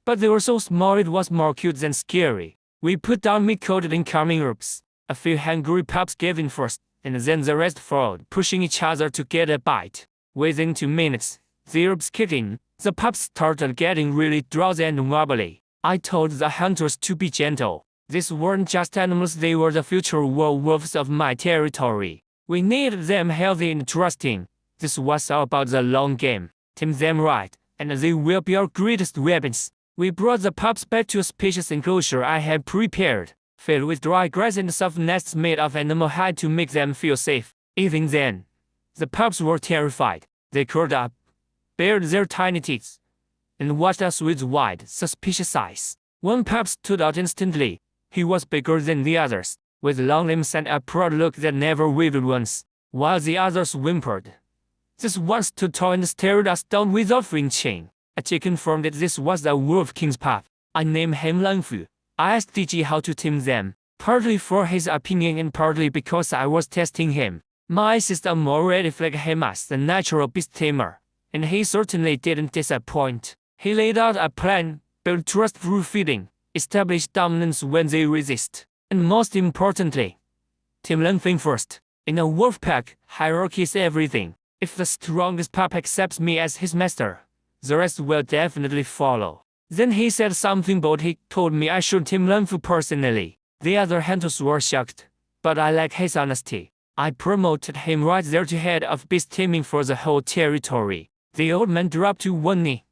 but they were so small it was more cute than scary. We put down meat-coated and calming herbs. A few hungry pups gave in first, and then the rest followed, pushing each other to get a bite. Within 2 minutes, the herbs kicked in. The pups started getting really drowsy and wobbly. I told the hunters to be gentle. These weren't just animals, they were the future werewolves of my territory. We needed them healthy and trusting. This was all about the long game. Tame them right, and they will be our greatest weapons. We brought the pups back to a spacious enclosure I had prepared, filled with dry grass and soft nests made of animal hide to make them feel safe. Even then, the pups were terrified. They curled up, bared their tiny teeth, and watched us with wide, suspicious eyes. One pup stood out instantly. He was bigger than the others, with long limbs and a proud look that never wavered once, while the others whimpered. This one stood tall and stared us down without flinching. A chick confirmed that this was the Wolf King's pup. I named him Langfu. I asked DG how to tame them, partly for his opinion and partly because I was testing him. My system already flagged him as the natural beast tamer, and he certainly didn't disappoint. He laid out a plan: build trust through feeding, establish dominance when they resist, and most importantly, tame Langfu first. In a wolf pack, hierarchy is everything. If the strongest pup accepts me as his master, the rest will definitely follow. Then he said something bold. He told me I should tame Langfu personally. The other hunters were shocked, but I like his honesty. I promoted him right there to head of beast taming for the whole territory. The old man dropped to one knee,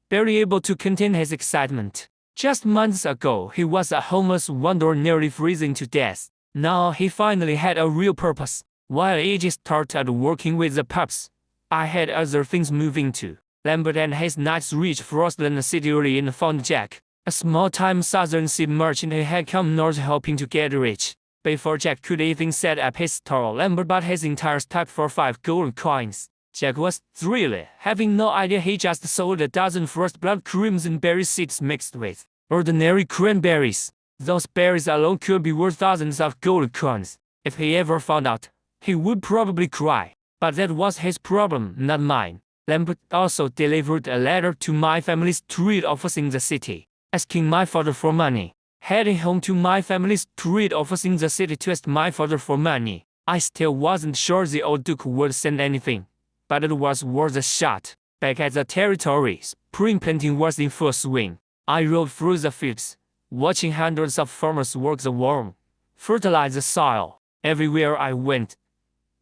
barely able to contain his excitement. Just months ago he was a homeless wanderer nearly freezing to death. Now he finally had a real purpose. While AJ started working with the pups, I had other things moving too. Lambert and his knights reached Frostland City early and found Jack, a small-time southern seed merchant who had come north hoping to get rich. Before Jack could even set up his stall, Lambert bought his entire stock for 5 gold coins. Jack was thrilled, having no idea he just sold a dozen frostblood crimson berry seeds mixed with ordinary cranberries. Those berries alone could be worth thousands of gold coins. If he ever found out, he would probably cry. But that was his problem, not mine. Lambert also delivered a letter to my family's trade office in the city, asking my father for money. Heading home to my family's trade office in the city to ask my father for money. I still wasn't sure the old Duke would send anything, but it was worth a shot. Back at the territory, spring planting was in full swing. I rode through the fields, watching hundreds of farmers work the warm, fertilize the soil. Everywhere I went,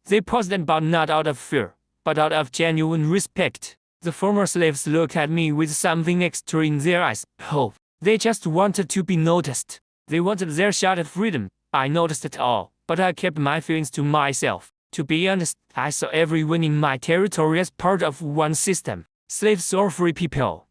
they paused and bowed, not out of fear, but out of genuine respect. The former slaves looked at me with something extra in their eyes, hope. They just wanted to be noticed. They wanted their shot at freedom. I noticed it all, but I kept my feelings to myself. To be honest, I saw everyone in my territory as part of one system, slaves or free people.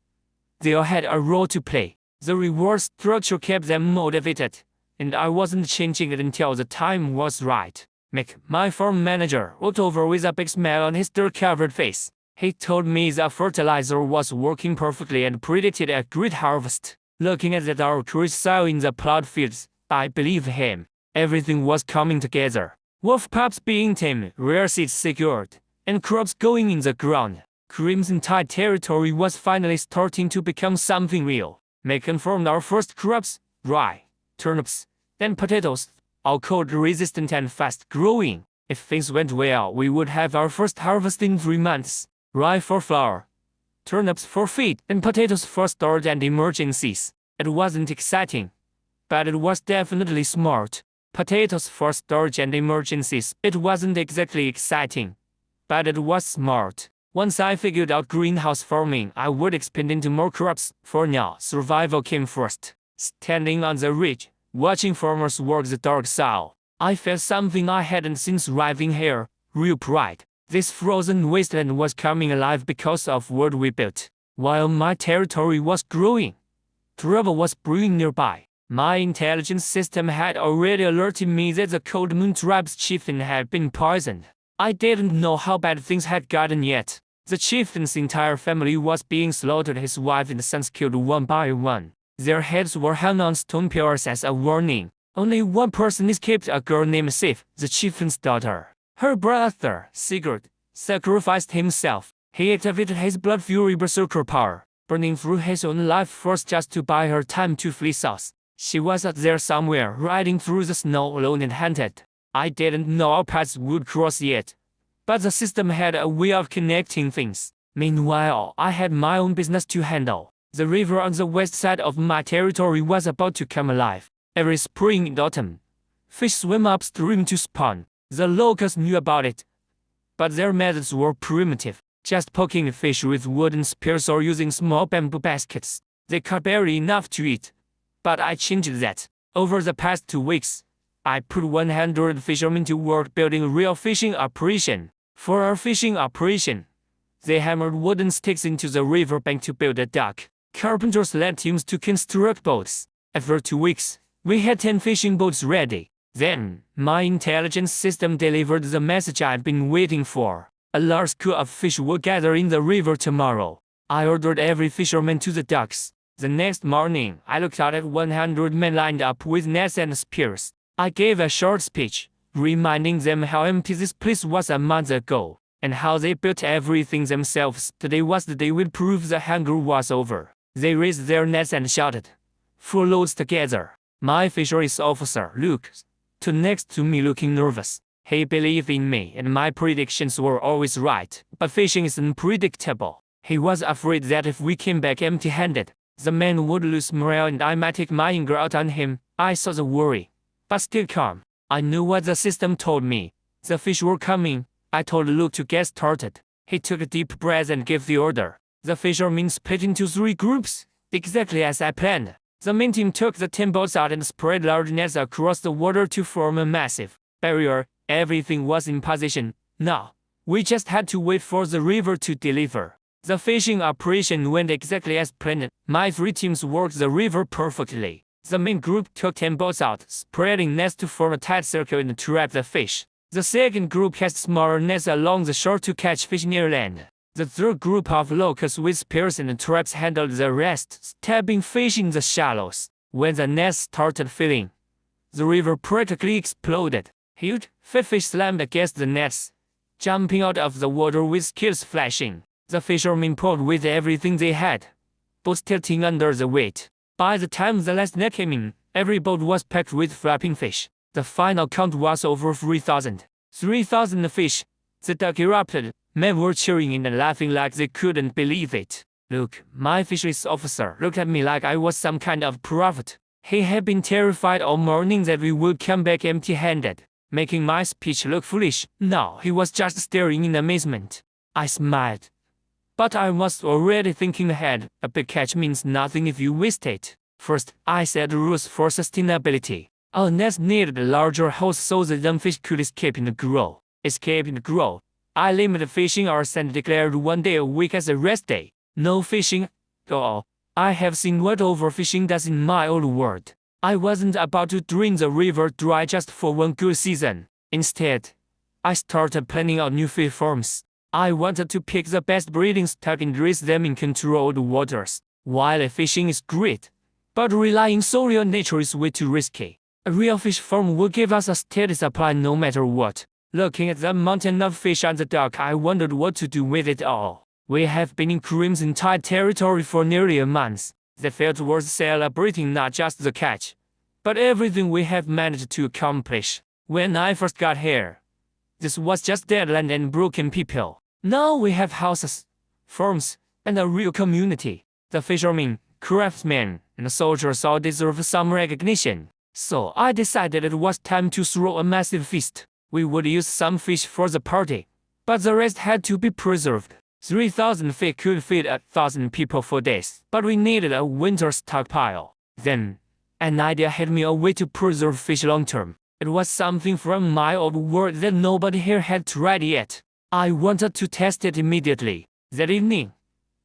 They all had a role to play. The reward structure kept them motivated, and I wasn't changing it until the time was right. Mick, my farm manager, looked over with a big smile on his dirt-covered face. He told me the fertilizer was working perfectly and predicted a great harvest. Looking at the dark rich soil in the plowed fields, I believed him. Everything was coming together. Wolf pups being tamed, rare seeds secured, and crops going in the ground. Crimson Tide territory was finally starting to become something real. Mick confirmed our first crops, rye, turnips, then potatoes, all cold-resistant and fast-growing. If things went well, we would have our first harvest in 3 months. Rye for flour, turnips for feed, and potatoes for storage and emergencies. It wasn't exciting, but it was definitely smart. Potatoes for storage and emergencies. It wasn't exactly exciting, but it was smart. Once I figured out greenhouse farming, I would expand into more crops. For now, survival came first. Standing on the ridge, watching farmers work the dark soil, I felt something I hadn't since arriving here, real pride. This frozen wasteland was coming alive because of what we built. While my territory was growing, trouble was brewing nearby. My intelligence system had already alerted me that the Cold Moon tribe's chieftain had been poisoned. I didn't know how bad things had gotten yet. The chieftain's entire family was being slaughtered, his wife and sons killed one by one. Their heads were hung on stone pillars as a warning. Only one person escaped, a girl named Sif, the chieftain's daughter. Her brother, Sigurd, sacrificed himself. He activated his blood fury berserker power, burning through his own life force just to buy her time to flee south. She was out there somewhere, riding through the snow alone and hunted. I didn't know our paths would cross yet, but the system had a way of connecting things. Meanwhile, I had my own business to handle. The river on the west side of my territory was about to come alive. Every spring and autumn, fish swim upstream to spawn. The locals knew about it, but their methods were primitive, just poking fish with wooden spears or using small bamboo baskets. They caught barely enough to eat, but I changed that. Over the past 2 weeks, I put 100 fishermen to work building a real fishing operation. For our fishing operation, they hammered wooden sticks into the riverbank to build a dock. Carpenters led teams to construct boats. After 2 weeks, we had 10 fishing boats ready. Then, my intelligence system delivered the message I'd been waiting for. A large crew of fish will gather in the river tomorrow. I ordered every fisherman to the docks. The next morning, I looked out at 100 men lined up with nets and spears. I gave a short speech, reminding them how empty this place was a month ago, and how they built everything themselves. Today was the day we'd prove the hunger was over. They raised their nets and shouted, "Full loads together." My fisheries officer, Luke, stood next to me looking nervous. He believed in me and my predictions were always right, but fishing is unpredictable. He was afraid that if we came back empty-handed, the man would lose morale and I might take my anger out on him. I saw the worry, but still calm. I knew what the system told me. The fish were coming. I told Luke to get started. He took a deep breath and gave the order. The fishermen split into 3 groups, exactly as I planned. The main team took the 10 boats out and spread large nets across the water to form a massive barrier. Everything was in position. Now, we just had to wait for the river to deliver. The fishing operation went exactly as planned. My 3 teams worked the river perfectly. The main group took 10 boats out, spreading nets to form a tight circle and trap the fish. The second group cast smaller nets along the shore to catch fish near land. The third group of locals with spears and traps handled the rest, stabbing fish in the shallows. When the nets started filling, the river practically exploded. Huge, fat fish slammed against the nets, jumping out of the water with scales flashing. The fishermen pulled with everything they had, boats tilting under the weight. By the time the last net came in, every boat was packed with flapping fish. The final count was over 3,000. 3,000 fish. The duck erupted. Men were cheering and laughing like they couldn't believe it. Look, my fisheries officer looked at me like I was some kind of prophet. He had been terrified all morning that we would come back empty-handed, making my speech look foolish. Now he was just staring in amazement. I smiled. But I was already thinking ahead. A big catch means nothing if you waste it. First, I set rules for sustainability. Our nets needed a larger house so the young fish could escape and grow. I limited fishing hours and declared 1 day a week as a rest day. No fishing at all. I have seen what overfishing does in my old world. I wasn't about to drain the river dry just for one good season. Instead, I started planning out new fish farms. I wanted to pick the best breeding stock and raise them in controlled waters. Wild fishing is great, but relying solely on nature is way too risky. A real fish farm would give us a steady supply no matter what. Looking at the mountain of fish on the dock, I wondered what to do with it all. We have been in Crimson Tide territory for nearly a month. The field was celebrating not just the catch, but everything we have managed to accomplish. When I first got here, this was just dead land and broken people. Now we have houses, farms, and a real community. The fishermen, craftsmen, and soldiers all deserve some recognition. So I decided it was time to throw a massive feast. We would use some fish for the party, but the rest had to be preserved. 3,000 fish could feed 1,000 people for days, but we needed a winter stockpile. Then, an idea hit me, a way to preserve fish long term. It was something from my old world that nobody here had tried yet. I wanted to test it immediately. That evening,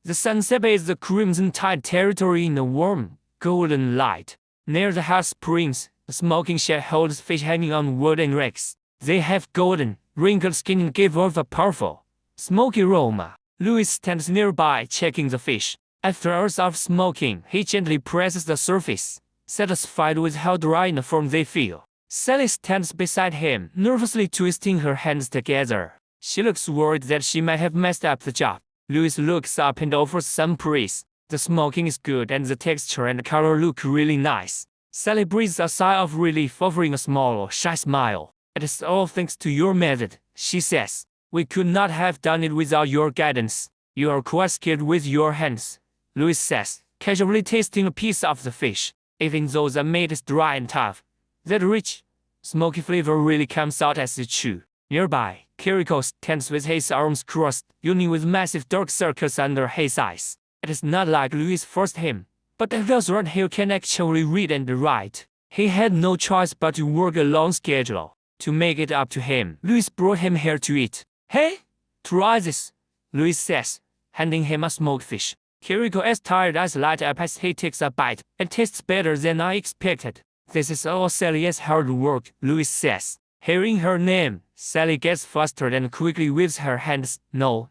the sun set bathed the Crimson Tide territory in a warm, golden light. Near the hot springs, a smoking shed holds fish hanging on wooden racks. They have golden, wrinkled skin and give off a powerful, smoky aroma. Louis stands nearby checking the fish. After hours of smoking, he gently presses the surface, satisfied with how dry and firm they feel. Sally stands beside him, nervously twisting her hands together. She looks worried that she might have messed up the job. Louis looks up and offers some praise. The smoking is good and the texture and color look really nice. Sally breathes a sigh of relief, offering a small, shy smile. It is all thanks to your method, she says. We could not have done it without your guidance. You are quite skilled with your hands, Louis says, casually tasting a piece of the fish. Even though the meat is dry and tough, that rich, smoky flavor really comes out as you chew. Nearby, Kiriko stands with his arms crossed, yawning with massive dark circles under his eyes. It is not like Louis forced him, but a restaurant here can actually read and write. He had no choice but to work a long schedule. To make it up to him, Louis brought him here to eat. Hey, try this, Louis says, handing him a smoked fish. Kiriko's tired eyes light up as he takes a bite. It tastes better than I expected. This is all Sally's hard work, Louis says. Hearing her name, Sally gets flustered and quickly waves her hands. No,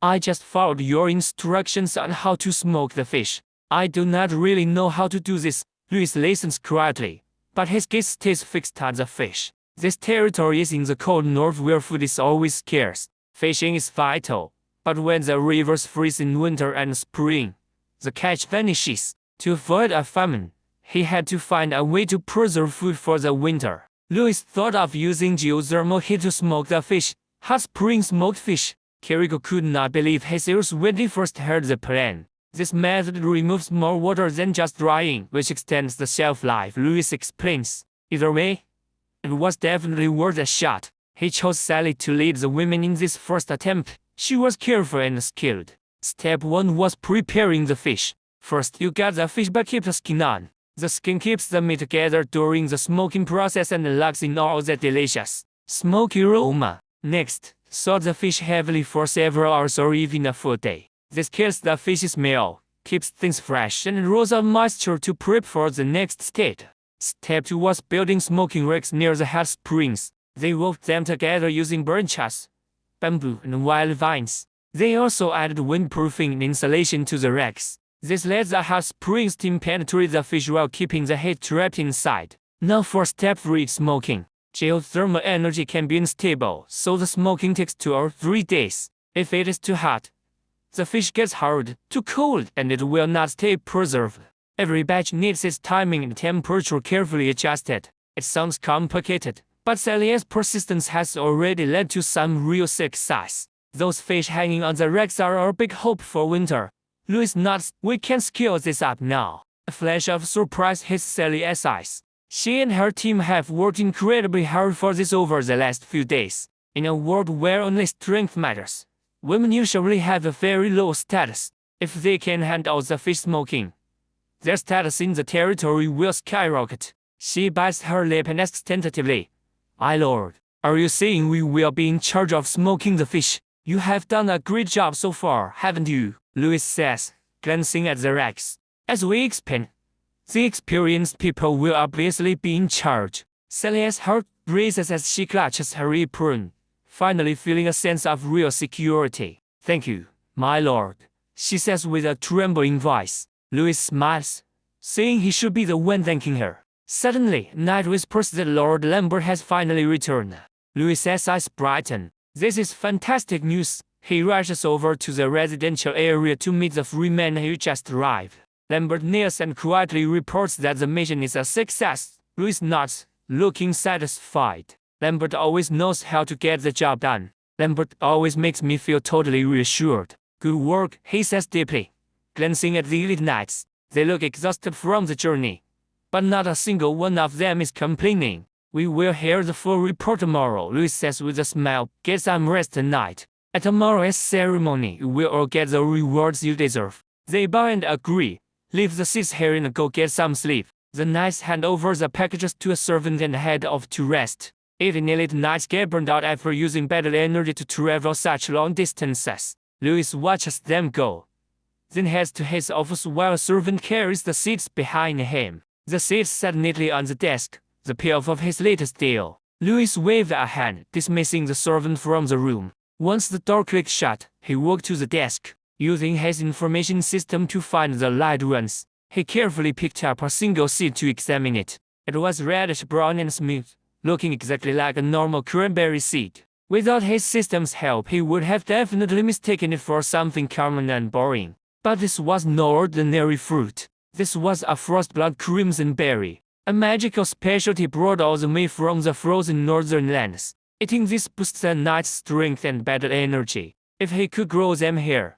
I just followed your instructions on how to smoke the fish. I do not really know how to do this. Louis listens quietly, but his gaze stays fixed on the fish. This territory is in the cold north where food is always scarce. Fishing is vital, but when the rivers freeze in winter and spring, the catch vanishes. To avoid a famine, he had to find a way to preserve food for the winter. Louis thought of using geothermal heat to smoke the fish. Hot spring smoked fish. Kiriko could not believe his ears when he first heard the plan. This method removes more water than just drying, which extends the shelf life, Louis explains. Either way, it was definitely worth a shot. He chose Sally to lead the women in this first attempt. She was careful and skilled. Step 1 was preparing the fish. First, you got the fish but keep the skin on. The skin keeps the meat together during the smoking process and locks in all the delicious, smoky aroma. Next, salt the fish heavily for several hours or even a full day. This kills the fish's smell, keeps things fresh, and rolls out moisture to prep for the next stage. Step 2 was building smoking racks near the hot springs. They wove them together using branches, bamboo, and wild vines. They also added windproofing and insulation to the racks. This lets the hot spring steam penetrate the fish while keeping the heat trapped inside. Now for step 3, smoking. Geothermal energy can be unstable, so the smoking takes 2 or 3 days. If it is too hot, the fish gets hard, too cold, and it will not stay preserved. Every batch needs its timing and temperature carefully adjusted. It sounds complicated, But Sally's persistence has already led to some real success. Those fish hanging on the racks are our big hope for winter. Louis nods. We can scale this up now. A flash of surprise hits Sally's eyes. She and her team have worked incredibly hard for this over the last few days. In a world where only strength matters, women usually have a very low status. If they can handle the fish smoking, their status in the territory will skyrocket. She bites her lip and asks tentatively, "My lord, are you saying we will be in charge of smoking the fish? You have done a great job so far, haven't you?" Louis says, glancing at the racks. "As we expand, the experienced people will obviously be in charge." Sally's heart races as she clutches her apron, finally feeling a sense of real security. "Thank you, my lord," she says with a trembling voice. Louis smiles, saying he should be the one thanking her. Suddenly, Knight whispers that Lord Lambert has finally returned. Louis's eyes brighten. This is fantastic news. He rushes over to the residential area to meet the free man who just arrived. Lambert kneels and quietly reports that the mission is a success. Louis nods, looking satisfied. Lambert always knows how to get the job done. Lambert always makes me feel totally reassured. "Good work," he says deeply, glancing at the elite knights. They look exhausted from the journey, but not a single one of them is complaining. "We will hear the full report tomorrow," Louis says with a smile. "Get some rest tonight. At tomorrow's ceremony, you will all get the rewards you deserve." They bow and agree. "Leave the seats here and go get some sleep." The knights hand over the packages to a servant and head off to rest. Even elite knights get burned out after using battle energy to travel such long distances. Louis watches them go, then heads to his office while a servant carries the seats behind him. The seats sat neatly on the desk, the payoff of his latest deal. Louis waved a hand, dismissing the servant from the room. Once the door clicked shut, he walked to the desk. Using his information system to find the light ones, he carefully picked up a single seed to examine it. It was reddish brown and smooth, looking exactly like a normal cranberry seed. Without his system's help, he would have definitely mistaken it for something common and boring. But this was no ordinary fruit. This was a frostblood crimson berry, a magical specialty brought all the way from the frozen northern lands. Eating this boosts a knight's strength and battle energy. If he could grow them here,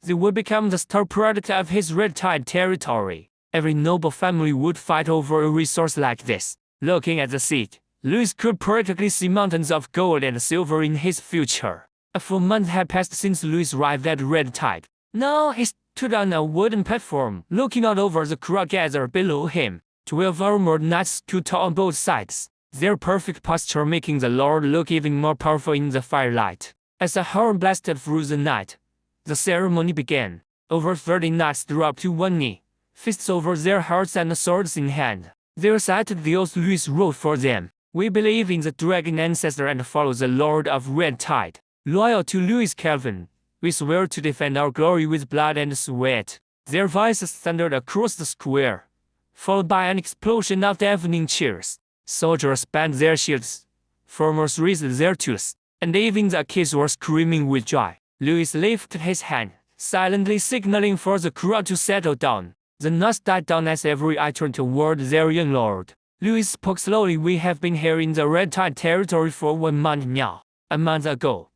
they would become the star product of his red tide territory. Every noble family would fight over a resource like this. Looking at the seed, Louis could practically see mountains of gold and silver in his future. A full month had passed since Louis arrived at Red Tide. Now he stood on a wooden platform, looking out over the crowd gathered below him. 12 armored knights stood tall on both sides, their perfect posture making the lord look even more powerful in the firelight. As a horn blasted through the night, the ceremony began. Over 30 knights dropped to one knee, fists over their hearts and swords in hand. They recited the oath Louis wrote for them. "We believe in the dragon ancestor and follow the Lord of Red Tide. Loyal to Louis Calvin, we swear to defend our glory with blood and sweat." Their voices thundered across the square, followed by an explosion of deafening cheers. Soldiers bent their shields, farmers raised their tools, and even the kids were screaming with joy. Louis lifted his hand, silently signaling for the crowd to settle down. The noise died down as every eye turned toward their young lord. Louis spoke slowly. "We have been here in the Red Tide territory for 1 month now. A month ago,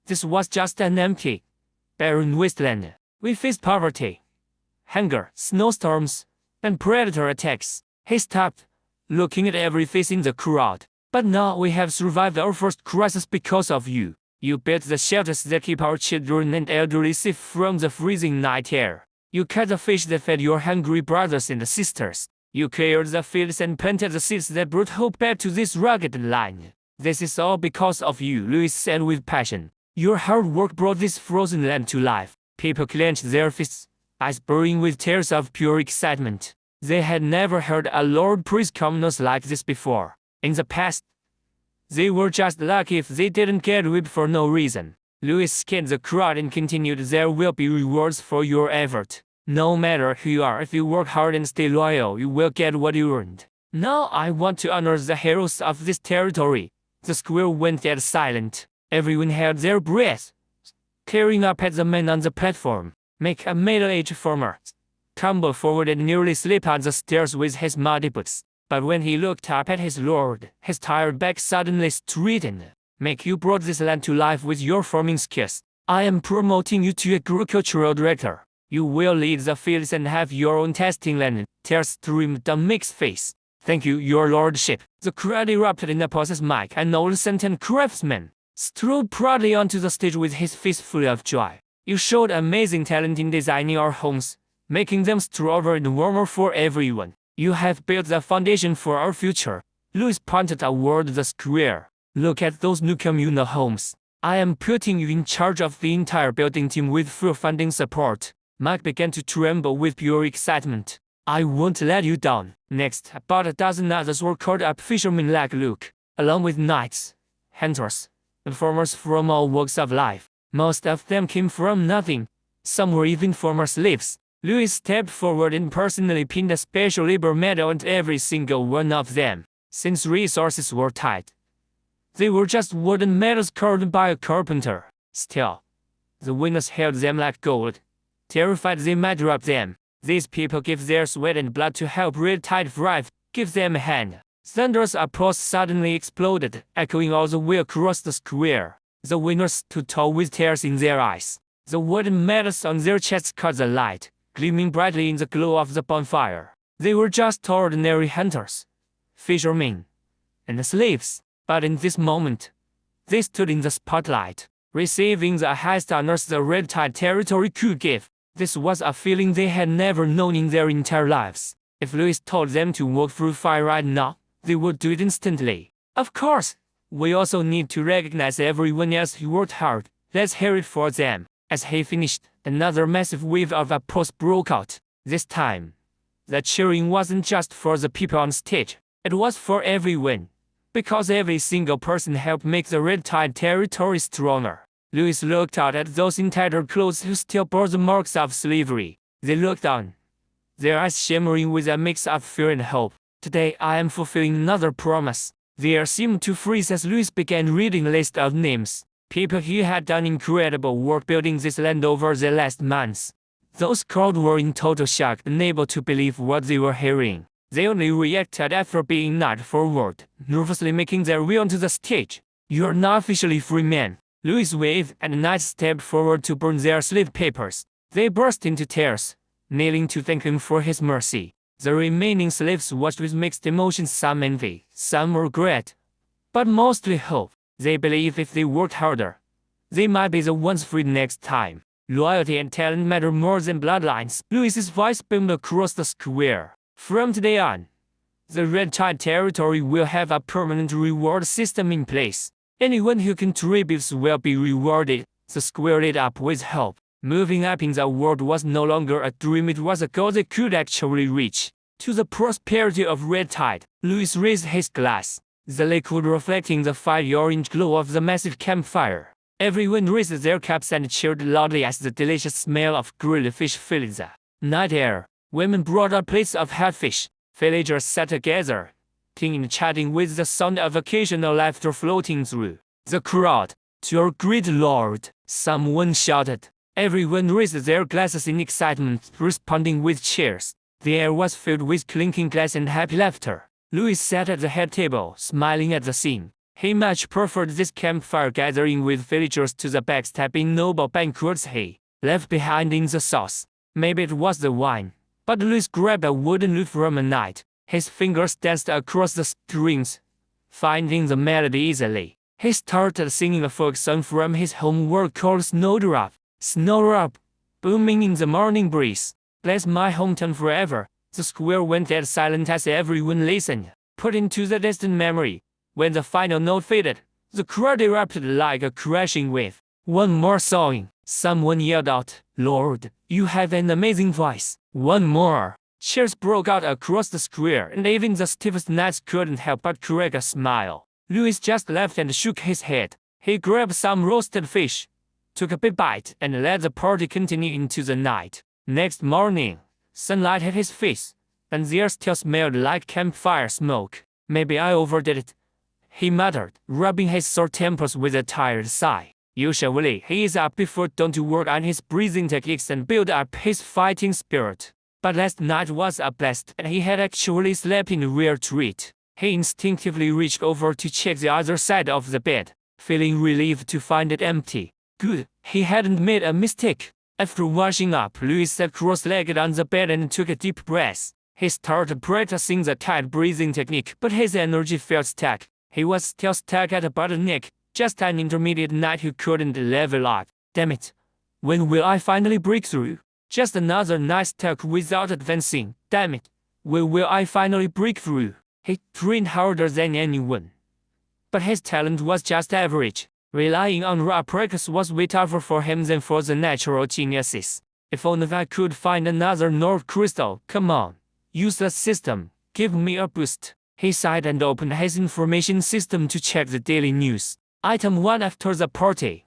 this was just an empty, barren wasteland. We faced poverty, hunger, snowstorms, and predator attacks." He stopped, looking at every face in the crowd. "But now we have survived our first crisis because of you. You built the shelters that keep our children and elderly safe from the freezing night air. You caught the fish that fed your hungry brothers and sisters. You cleared the fields and planted the seeds that brought hope back to this rugged land. This is all because of you," Louis said with passion. "Your hard work brought this frozen land to life." People clenched their fists, eyes burning with tears of pure excitement. They had never heard a lord preach calmness like this before. In the past, they were just lucky if they didn't get whipped for no reason. Louis scanned the crowd and continued, "There will be rewards for your effort. No matter who you are, if you work hard and stay loyal, you will get what you earned. Now I want to honor the heroes of this territory." The square went dead silent. Everyone held their breath, staring up at the man on the platform. Make a middle-aged farmer tumble forward and nearly slip on the stairs with his muddy boots. But when he looked up at his lord, his tired back suddenly straightened. "Make you brought this land to life with your farming skills. I am promoting you to agricultural director. You will lead the fields and have your own testing land." Tears streamed down Mick's face. "Thank you, your lordship." The crowd erupted in applause as Mike, an old seasoned craftsman, strode proudly onto the stage with his face full of joy. "You showed amazing talent in designing our homes, making them stronger and warmer for everyone. You have built the foundation for our future." Louis pointed toward the square. "Look at those new communal homes. I am putting you in charge of the entire building team with full funding support." Mike began to tremble with pure excitement. "I won't let you down." Next, about a dozen others were called up, fishermen like Luke, along with knights, hunters, and farmers from all walks of life. Most of them came from nothing. Some were even former slaves. Louis stepped forward and personally pinned a special labor medal on every single one of them. Since resources were tight, they were just wooden medals carved by a carpenter. Still, the winners held them like gold, terrified they might drop them. These people give their sweat and blood to help Red Tide thrive. Give them a hand. Thunderous applause suddenly exploded, echoing all the way across the square. The winners stood tall with tears in their eyes. The wooden medals on their chests caught the light, gleaming brightly in the glow of the bonfire. They were just ordinary hunters, fishermen, and slaves. But in this moment, they stood in the spotlight, receiving the highest honors the Red Tide territory could give. This was a feeling they had never known in their entire lives. If Louis told them to walk through fire right now, they would do it instantly. Of course, we also need to recognize everyone else who worked hard. Let's hear it for them. As he finished, another massive wave of applause broke out. This time, the cheering wasn't just for the people on stage. It was for everyone, because every single person helped make the Red Tide territory stronger. Louis looked out at those in tattered clothes who still bore the marks of slavery. They looked on, their eyes shimmering with a mix of fear and hope. "Today I am fulfilling another promise." The air seemed to freeze as Louis began reading a list of names. People who had done incredible work building this land over the last months. Those crowd were in total shock, unable to believe what they were hearing. They only reacted after being knocked forward, nervously making their way onto the stage. "You're now officially free men." Louis waved, and the knights stepped forward to burn their slave papers. They burst into tears, kneeling to thank him for his mercy. The remaining slaves watched with mixed emotions, some envy, some regret, but mostly hope. They believed if they worked harder, they might be the ones freed next time. Loyalty and talent matter more than bloodlines. Louis's voice boomed across the square. "From today on, the Red Tide territory will have a permanent reward system in place. Anyone who contributes will be rewarded." The square lit up with hope. Moving up in the world was no longer a dream, it was a goal they could actually reach. To the prosperity of Red Tide, Louis raised his glass, the liquid reflecting the fiery orange glow of the massive campfire. Everyone raised their cups and cheered loudly as the delicious smell of grilled fish filled the night air. Women brought up plates of hot fish. Villagers sat together, and chatting with the sound of occasional laughter floating through the crowd. "To our great lord," someone shouted. Everyone raised their glasses in excitement, responding with cheers. The air was filled with clinking glass and happy laughter. Louis sat at the head table, smiling at the scene. He much preferred this campfire gathering with villagers to the backstabbing noble banquets he left behind in the sauce. Maybe it was the wine, but Louis grabbed a wooden lute from a knight. His fingers danced across the strings, finding the melody easily. He started singing a folk song from his homeworld called Snowdrop. Snowdrop, booming in the morning breeze. Bless my hometown forever. The square went dead silent as everyone listened, put into the distant memory. When the final note faded, the crowd erupted like a crashing wave. "One more song," someone yelled out. "Lord, you have an amazing voice." "One more." Cheers broke out across the square, and even the stiffest knights couldn't help but crack a smile. Louis just laughed and shook his head. He grabbed some roasted fish, took a big bite, and let the party continue into the night. Next morning, sunlight hit his face, and the air still smelled like campfire smoke. "Maybe I overdid it," he muttered, rubbing his sore temples with a tired sigh. Usually, he is up before dawn to work on his breathing techniques and build up his fighting spirit. But last night was a blast, and he had actually slept in a rare treat. He instinctively reached over to check the other side of the bed, feeling relieved to find it empty. Good, he hadn't made a mistake. After washing up, Louis sat cross-legged on the bed and took a deep breath. He started practicing the tight breathing technique, but his energy felt stuck. He was still stuck at about the neck, just an intermediate knight who couldn't level up. Damn it. When will I finally break through? Just another knight stuck without advancing. Damn it. When will I finally break through? He trained harder than anyone. But his talent was just average. Relying on raw practice was way tougher for him than for the natural geniuses. If only I could find another North Crystal. Come on. Use the system. Give me a boost. He sighed and opened his information system to check the daily news. Item 1. After the party,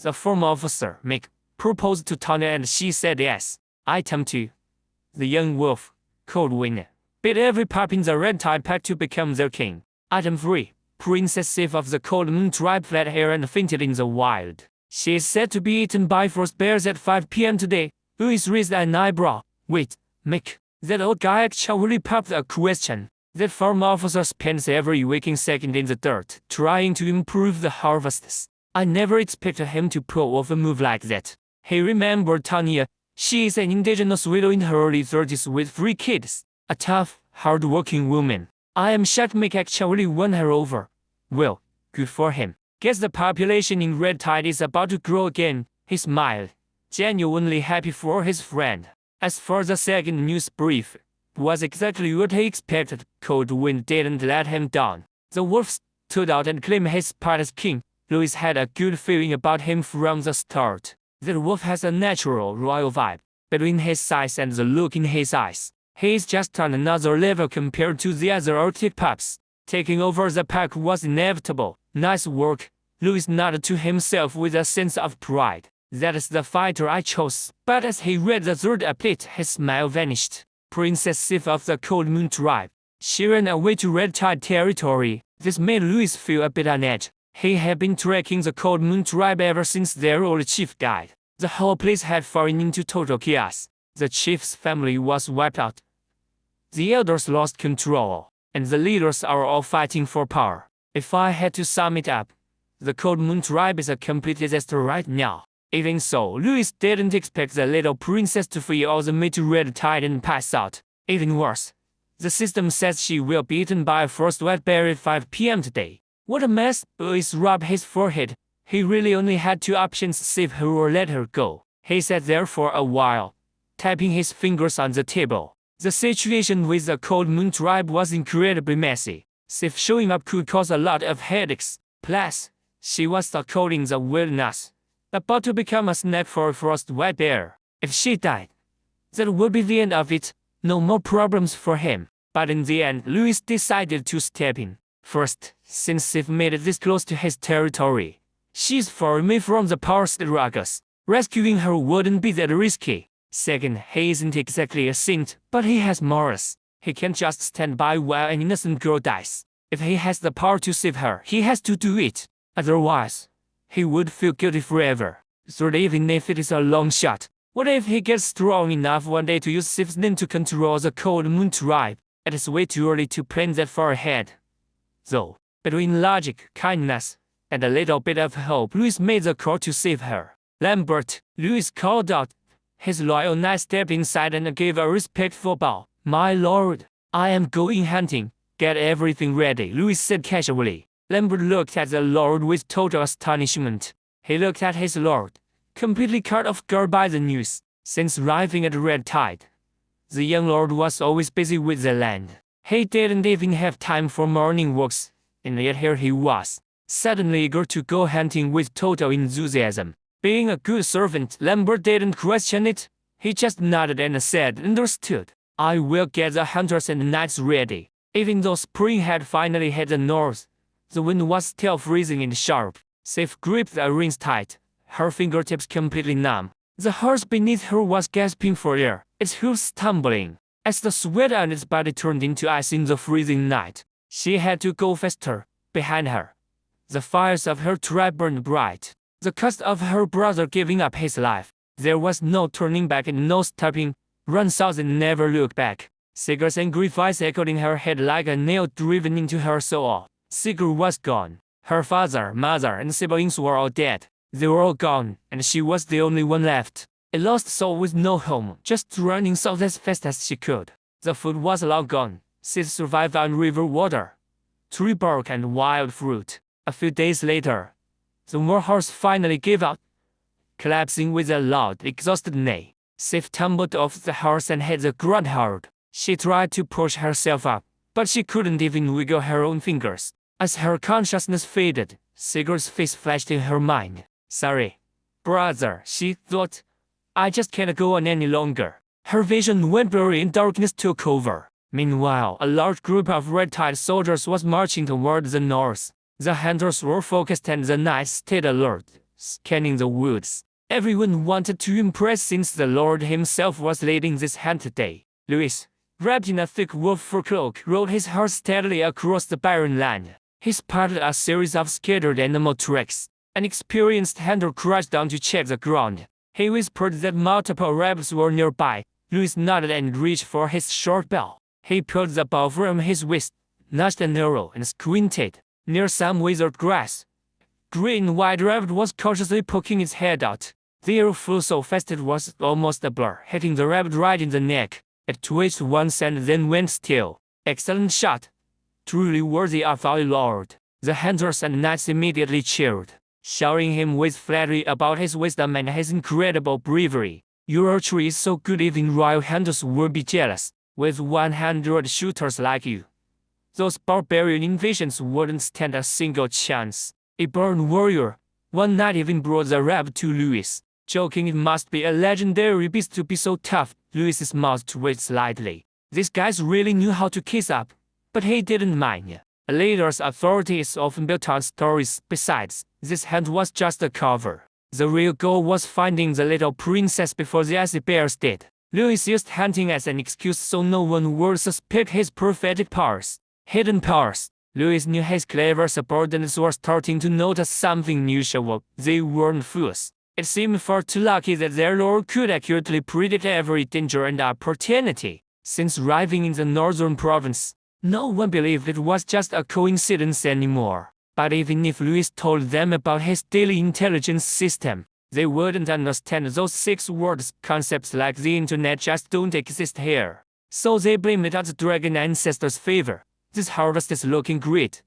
the former officer, Mick, proposed to Tanya and she said yes. Item 2. The young wolf, Coldwind, beat every pup in the Red Tide pack to become their king. Item 3. Princess Sif of the Cold Moon tribe fled here and fainted in the wild. She is said to be eaten by frost bears at 5 p.m. today. Louis raised an eyebrow. Wait, Mick, that old guy actually popped a question. That farm officer spends every waking second in the dirt, trying to improve the harvests. I never expected him to pull off a move like that. He remembered Tanya. She is an indigenous widow in her early 30s with 3 kids. A tough, hard-working woman. I am shocked Mick actually won her over. Well, good for him. Guess the population in Red Tide is about to grow again. He smiled, genuinely happy for his friend. As for the second news brief, was exactly what he expected. Coldwind didn't let him down. The wolf stood out and claimed his spot as king. Louis had a good feeling about him from the start. The wolf has a natural royal vibe. Between his size and the look in his eyes, he is just on another level compared to the other Arctic pups. Taking over the pack was inevitable. Nice work. Louis nodded to himself with a sense of pride. That is the fighter I chose. But as he read the third update, his smile vanished. Princess Sif of the Cold Moon tribe. She ran away to Red Tide territory. This made Louis feel a bit on edge. He had been tracking the Cold Moon tribe ever since their old chief died. The whole place had fallen into total chaos. The chief's family was wiped out. The elders lost control, and the leaders are all fighting for power. If I had to sum it up, the Cold Moon tribe is a complete disaster right now. Even so, Louis didn't expect the little princess to flee all the way to Red Tide and pass out. Even worse, the system says she will be eaten by a frost white bear at 5 p.m. today. What a mess. Louis rubbed his forehead. He really only had 2 options: save her or let her go. He sat there for a while, tapping his fingers on the table. The situation with the Cold Moon tribe was incredibly messy. Sif showing up could cause a lot of headaches. Plus, she was stuck cold in the wilderness, about to become a snack for a frost white bear. If she died, that would be the end of it. No more problems for him. But in the end, Louis decided to step in. First, since Sif made it this close to his territory, she's far away from the powerhouse ruckus. Rescuing her wouldn't be that risky. Second, he isn't exactly a saint, but he has morals. He can't just stand by while an innocent girl dies. If he has the power to save her, he has to do it. Otherwise, he would feel guilty forever. Third, even if it is a long shot, what if he gets strong enough one day to use Sif's name to control the Cold Moon tribe? It is way too early to plan that far ahead. Though, between logic, kindness, and a little bit of hope, Louis made the call to save her. Lambert, Louis called out. His loyal knight stepped inside and gave a respectful bow. My lord, I am going hunting. Get everything ready, Louis said casually. Lambert looked at the lord with total astonishment. He looked at his lord, completely caught off guard by the news. Since arriving at Red Tide, the young lord was always busy with the land. He didn't even have time for morning walks, and yet here he was, suddenly eager to go hunting with total enthusiasm. Being a good servant, Lambert didn't question it. He just nodded and said, "Understood. I will get the hunters and knights ready." Even though spring had finally hit the north, the wind was still freezing and sharp. Sif gripped the reins tight, her fingertips completely numb. The horse beneath her was gasping for air, its hooves tumbling. As the sweat on its body turned into ice in the freezing night, she had to go faster. Behind her, the fires of her tribe burned bright. The cost of her brother giving up his life. There was no turning back and no stopping. run south and never look back. Sigurd's angry voice echoed in her head like a nail driven into her soul. Sigurd was gone. Her father, mother, and siblings were all dead. They were all gone, and she was the only one left. A lost soul with no home, just running south as fast as she could. The food was long gone. She survived on river water, tree bark, and wild fruit. A few days later, the warhorse finally gave out, collapsing with a loud, exhausted neigh. Sif tumbled off the horse and had a grunt hard. She tried to push herself up, but she couldn't even wiggle her own fingers. As her consciousness faded, Sigurd's face flashed in her mind. Sorry, brother, she thought. I just can't go on any longer. Her vision went blurry and darkness took over. Meanwhile, a large group of red-tide soldiers was marching toward the north. The hunters were focused and the knights stayed alert, scanning the woods. Everyone wanted to impress since the Lord himself was leading this hunt today. Louis, wrapped in a thick wolf fur cloak, rode his horse steadily across the barren land. He spotted a series of scattered animal tracks. An experienced hunter crouched down to check the ground. He whispered that multiple rabbits were nearby. Louis nodded and reached for his short bow. He pulled the bow from his waist, notched an arrow, and squinted. Near some withered grass, green-white rabbit was cautiously poking its head out. The arrow flew so fast it was almost a blur, hitting the rabbit right in the neck. It twitched once and then went still. Excellent shot. Truly worthy of our lord. The hunters and knights immediately cheered, showering him with flattery about his wisdom and his incredible bravery. Your archery is so good even royal hunters would be jealous. With 100 shooters like you, those barbarian invasions wouldn't stand a single chance. A born warrior, one knight even brought the rabbit to Louis, joking it must be a legendary beast to be so tough. Louis's mouth twitched slightly. These guys really knew how to kiss up, but he didn't mind. A leader's authority is often built on stories. Besides, this hunt was just a cover. The real goal was finding the little princess before the icy bears did. Louis used hunting as an excuse so no one would suspect his prophetic powers. Hidden powers. Louis knew his clever subordinates were starting to notice something unusual. They weren't fools. It seemed far too lucky that their lord could accurately predict every danger and opportunity. Since arriving in the northern province, no one believed it was just a coincidence anymore. But even if Louis told them about his daily intelligence system, they wouldn't understand those 6 words. Concepts like the internet just don't exist here. So they blamed it on the dragon ancestors' favor. This harvest is looking great,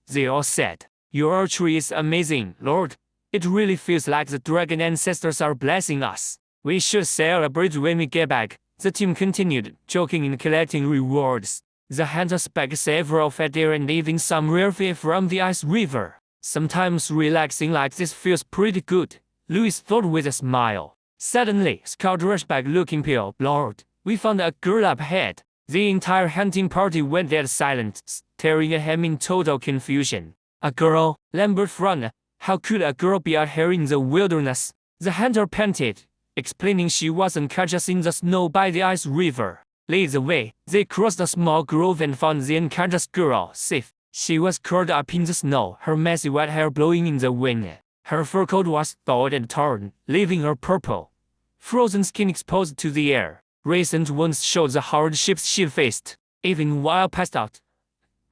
they all said. Your archery is amazing, Lord. It really feels like the dragon ancestors are blessing us. We should celebrate when we get back, the team continued, joking and collecting rewards. The hunters bagged several fat deer and even some rare fish from the ice river. Sometimes relaxing like this feels pretty good, Louis thought with a smile. Suddenly, Scout rushed back looking pale. Lord, we found a girl up ahead. The entire hunting party went dead silent, staring at him in total confusion. A girl? Lambert frowned. How could a girl be out here in the wilderness? The hunter panted, explaining she was unconscious in the snow by the ice river. Lead the way. They crossed a small grove and found the unconscious girl, Sif. She was curled up in the snow, her messy white hair blowing in the wind. Her fur coat was thawed and torn, leaving her purple, frozen skin exposed to the air. Recent wounds showed the hardships she faced. Even while passed out,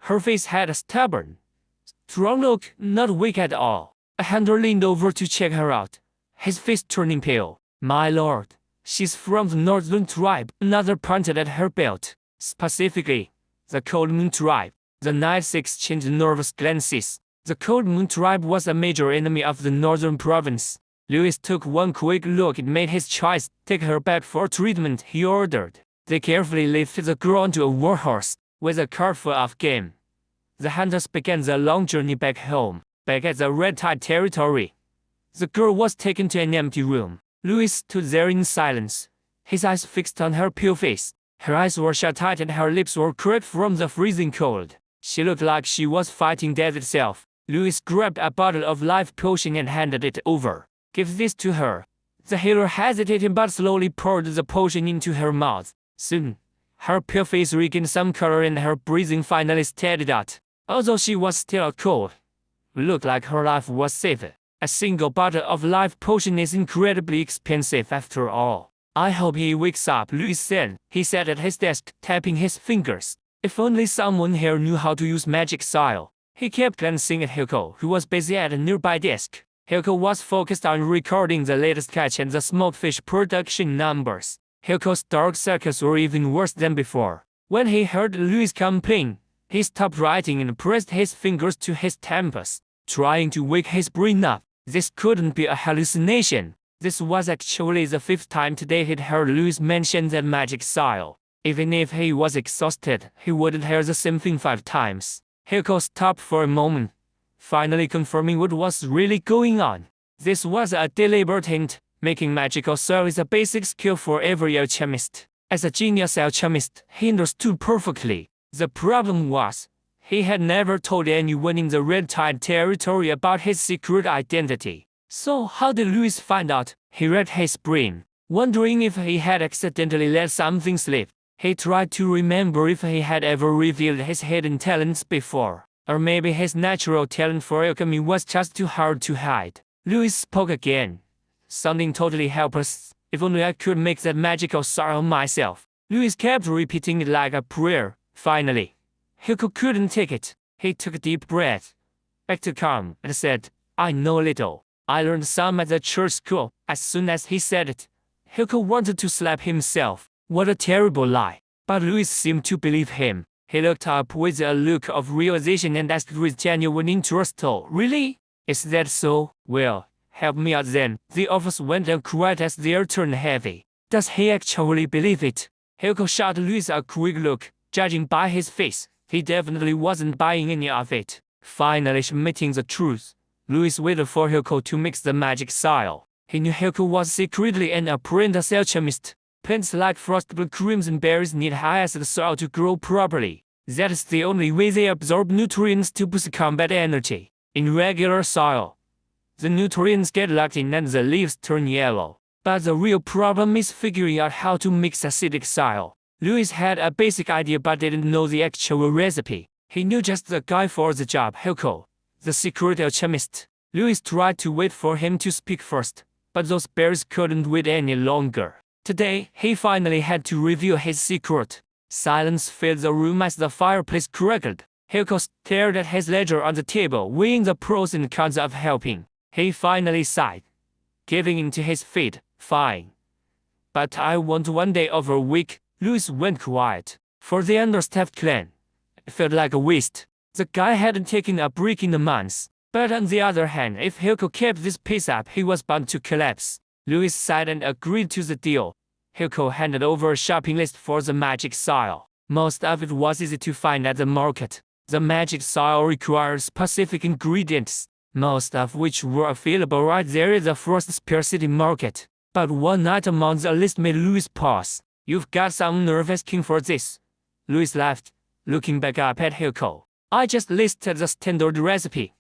her face had a stubborn, strong look, not weak at all. A hunter leaned over to check her out, his face turning pale. My lord, she's from the northern tribe. Another pointed at her belt. Specifically, the Cold Moon tribe. The knights exchanged nervous glances. The Cold Moon tribe was a major enemy of the northern province. Louis took one quick look and made his choice. Take her back for treatment, he ordered. They carefully lifted the girl onto a warhorse, with a cart full of game. The hunters began the long journey back home, back at the Red Tide territory. The girl was taken to an empty room. Louis stood there in silence, his eyes fixed on her pale face. Her eyes were shut tight and her lips were cracked from the freezing cold. She looked like she was fighting death itself. Louis grabbed a bottle of life potion and handed it over. Give this to her. The healer hesitated but slowly poured the potion into her mouth. Soon, her pale face regained some color and her breathing finally steadied out. Although she was still cold, it looked like her life was safe. A single bottle of life potion is incredibly expensive after all. I hope he wakes up, Louis said. He sat at his desk, tapping his fingers. If only someone here knew how to use magic style. He kept glancing at Hilko, who was busy at a nearby desk. Hilko was focused on recording the latest catch and the smoked fish production numbers. Hilko's dark circles were even worse than before. When he heard Louis complain, he stopped writing and pressed his fingers to his temples, trying to wake his brain up. This couldn't be a hallucination. This was actually the 5th time today he'd heard Louis mention that magic style. Even if he was exhausted, he wouldn't hear the same thing 5 times. Hilko stopped for a moment, finally confirming what was really going on. This was a deliberate hint. Making magical soil is a basic skill for every alchemist. As a genius alchemist, he understood perfectly. The problem was, he had never told anyone in the Red Tide territory about his secret identity. So how did Louis find out? He read his brain, wondering if he had accidentally let something slip. He tried to remember if he had ever revealed his hidden talents before, or maybe his natural talent for alchemy was just too hard to hide. Louis spoke again, sounding totally helpless. If only I could make that magical soil myself. Louis kept repeating it like a prayer. Finally, Hilko couldn't take it. He took a deep breath, acted calm, and said, I know a little. I learned some at the church school. As soon as he said it, Hilko wanted to slap himself. What a terrible lie. But Louis seemed to believe him. He looked up with a look of realization and asked with genuine interest, oh, really? Is that so? Well, help me out then. The others went on quiet as the air turned heavy. Does he actually believe it? Hilko shot Louis a quick look. Judging by his face, he definitely wasn't buying any of it. Finally admitting the truth, Louis waited for Hilko to mix the magic style. He knew Hilko was secretly an apprentice alchemist. Plants like frostable crimson berries need high acid soil to grow properly. That is the only way they absorb nutrients to boost combat energy. In regular soil, the nutrients get locked in and the leaves turn yellow. But the real problem is figuring out how to mix acidic soil. Louis had a basic idea but didn't know the actual recipe. He knew just the guy for the job, Hilko, the secret alchemist. Louis tried to wait for him to speak first, but those berries couldn't wait any longer. Today, he finally had to reveal his secret. Silence filled the room as the fireplace crackled. Hilko stared at his ledger on the table, weighing the pros and cons of helping. He finally sighed, giving in to his fate. Fine. But I want one day over a week. Louis went quiet. For the understaffed clan, it felt like a waste. The guy hadn't taken a break in a month. But on the other hand, if Hilko kept this pace up, he was bound to collapse. Louis sighed and agreed to the deal. Hilko handed over a shopping list for the magic soil. Most of it was easy to find at the market. The magic soil requires specific ingredients, most of which were available right there at the Frost Spear City market. But one item on the list made Louis pause. You've got some nerve asking for this. Louis laughed, looking back up at Hilko. I just listed the standard recipe.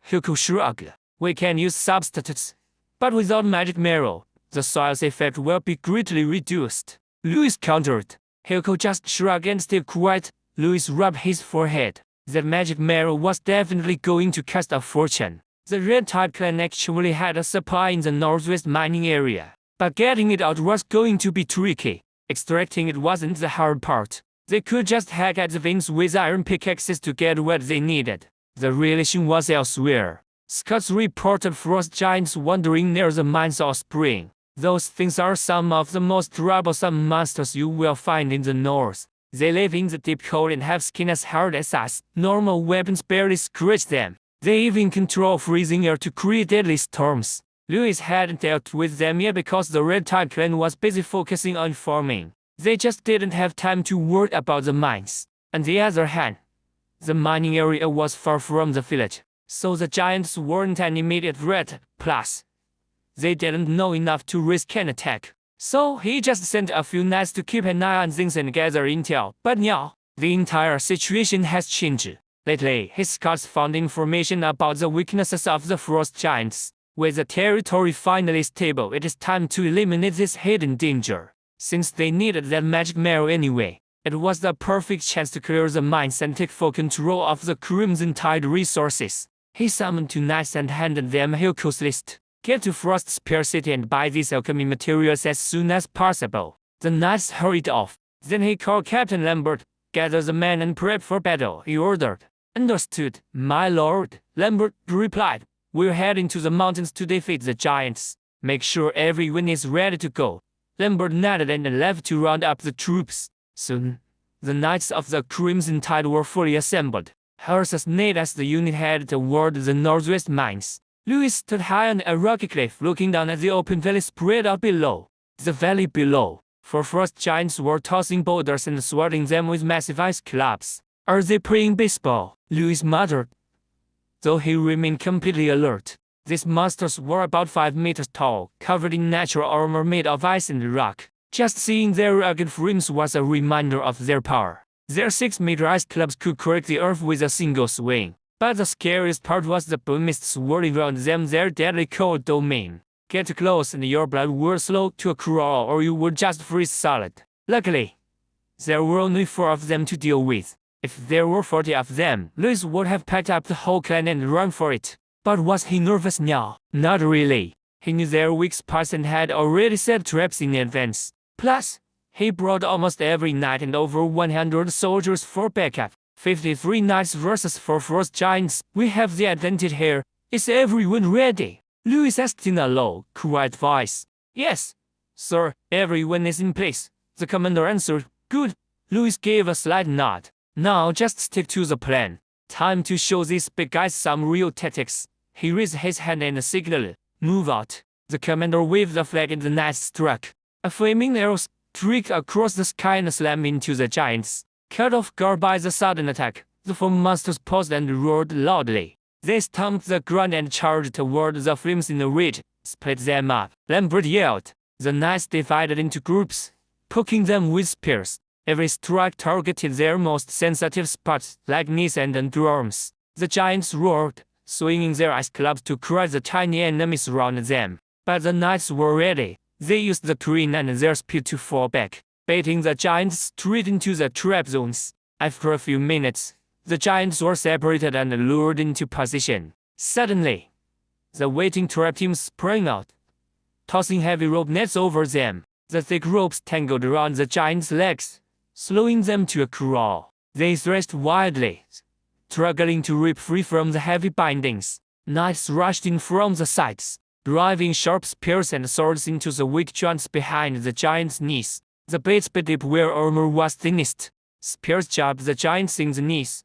Hilko shrugged. We can use substitutes, but without magic marrow, the soil's effect will be greatly reduced. Louis countered. Hilko just shrugged and stayed quiet. Louis rubbed his forehead. That magic marrow was definitely going to cost a fortune. The Red Tide clan actually had a supply in the northwest mining area, but getting it out was going to be tricky. Extracting it wasn't the hard part. They could just hack at the veins with iron pickaxes to get what they needed. The real issue was elsewhere. Scouts reported frost giants wandering near the mines all spring. Those things are some of the most troublesome monsters you will find in the north. They live in the deep cold and have skin as hard as ice. Normal weapons barely scratch them. They even control freezing air to create deadly storms. Louis hadn't dealt with them yet because the Red Tide clan was busy focusing on farming. They just didn't have time to worry about the mines. On the other hand, the mining area was far from the village, so the giants weren't an immediate threat. Plus, they didn't know enough to risk an attack. So he just sent a few knights to keep an eye on things and gather intel. But now, the entire situation has changed. Lately, his scouts found information about the weaknesses of the frost giants. With the territory finally stable, it is time to eliminate this hidden danger. Since they needed that magic marrow anyway, it was the perfect chance to clear the mines and take full control of the Crimson Tide resources. He summoned 2 knights and handed them Hilko's list. Get to Frost Spear City and buy these alchemy materials as soon as possible. The knights hurried off. Then he called Captain Lambert. Gather the men and prep for battle, he ordered. Understood, my lord, Lambert replied. We're heading to the mountains to defeat the giants. Make sure everyone is ready to go. Lambert nodded and left to round up the troops. Soon, the knights of the Crimson Tide were fully assembled. Horses neighed as the unit headed toward the northwest mines. Louis stood high on a rocky cliff looking down at the open valley spread out below. The valley below, for frost giants were tossing boulders and swatting them with massive ice clubs. Are they playing baseball? Louis muttered, though he remained completely alert. These monsters were about 5 meters tall, covered in natural armor made of ice and rock. Just seeing their rugged frames was a reminder of their power. Their 6-meter ice clubs could crack the earth with a single swing. But the scariest part was the boom mist swirling around them, their deadly cold domain. Get close and your blood would slow to a crawl or you would just freeze solid. Luckily, there were only 4 of them to deal with. If there were 40 of them, Louis would have packed up the whole clan and run for it. But was he nervous now? Not really. He knew their weak spots and had already set traps in advance. Plus, he brought almost every knight and over 100 soldiers for backup. 53 knights versus 4 frost giants. We have the advantage here. Is everyone ready? Louis asked in a low, quiet voice. Yes, sir, everyone is in place. The commander answered. Good. Louis gave a slight nod. Now just stick to the plan. Time to show these big guys some real tactics. He raised his hand and signaled. Move out. The commander waved the flag and the knights struck. A flaming arrow streaked across the sky and slammed into the giants. Cut off guard by the sudden attack, the 4 monsters paused and roared loudly. They stomped the ground and charged toward the flames in a ridge, split them up. Lambert yelled. The knights divided into groups, poking them with spears. Every strike targeted their most sensitive spots, like knees and underarms. The giants roared, swinging their ice clubs to crush the tiny enemies around them. But the knights were ready. They used the terrain and their speed to fall back, baiting the giants straight into the trap zones. After a few minutes, the giants were separated and lured into position. Suddenly, the waiting trap team sprang out, tossing heavy rope nets over them. The thick ropes tangled around the giants' legs, slowing them to a crawl. They thrashed wildly, struggling to rip free from the heavy bindings. Knights rushed in from the sides, driving sharp spears and swords into the weak joints behind the giants' knees. The baits bit deep where armor was thinnest. Spears jabbed the giants in the knees,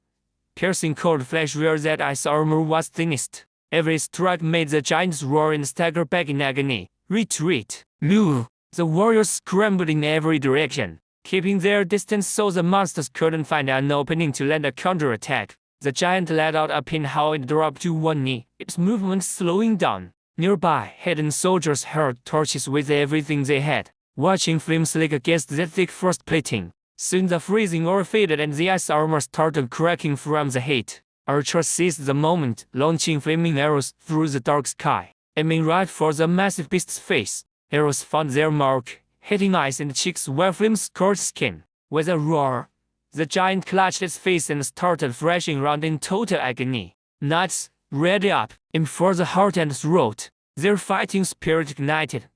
piercing cold flesh where that ice armor was thinnest. Every strike made the giants roar and stagger back in agony. Retreat! Move! The warriors scrambled in every direction, keeping their distance so the monsters couldn't find an opening to land a counterattack. The giant let out a pin howl and dropped to one knee, its movement slowing down. Nearby, hidden soldiers hurled torches with everything they had, watching flames lick against the thick frost plating. Soon the freezing ore faded and the ice armor started cracking from the heat. Archers seized the moment, launching flaming arrows through the dark sky, aiming right for the massive beast's face. Arrows found their mark, hitting eyes and cheeks where flames scorched skin. With a roar, the giant clutched its face and started thrashing around in total agony. Knights, ready up, aim for the heart and throat. Their fighting spirit ignited,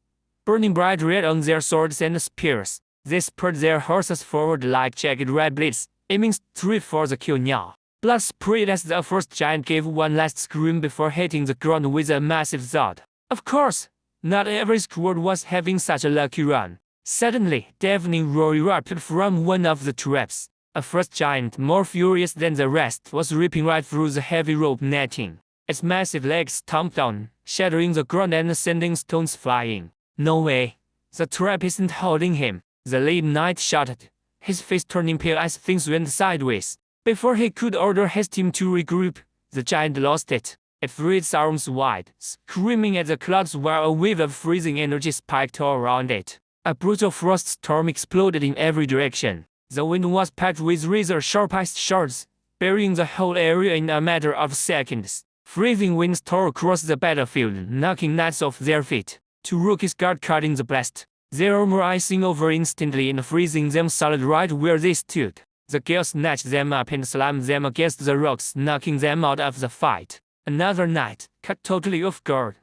burning bright red on their swords and spears. They spurred their horses forward like jagged red blades, aiming straight for the kill now. Blood sprayed as the first giant gave one last scream before hitting the ground with a massive thud. Of course, not every squad was having such a lucky run. Suddenly, deafening roar erupted from one of the traps. A first giant, more furious than the rest, was ripping right through the heavy rope netting. Its massive legs stomped down, shattering the ground and sending stones flying. No way. The trap isn't holding him. The lead knight shouted, his face turning pale as things went sideways. Before he could order his team to regroup, the giant lost it. It threw its arms wide, screaming at the clouds while a wave of freezing energy spiked all around it. A brutal frost storm exploded in every direction. The wind was packed with razor-sharp ice shards, burying the whole area in a matter of seconds. Freezing winds tore across the battlefield, knocking knights off their feet. 2 rookies got caught in the blast, their armor icing over instantly and freezing them solid right where they stood. The gale snatched them up and slammed them against the rocks, knocking them out of the fight. Another knight, caught totally off guard,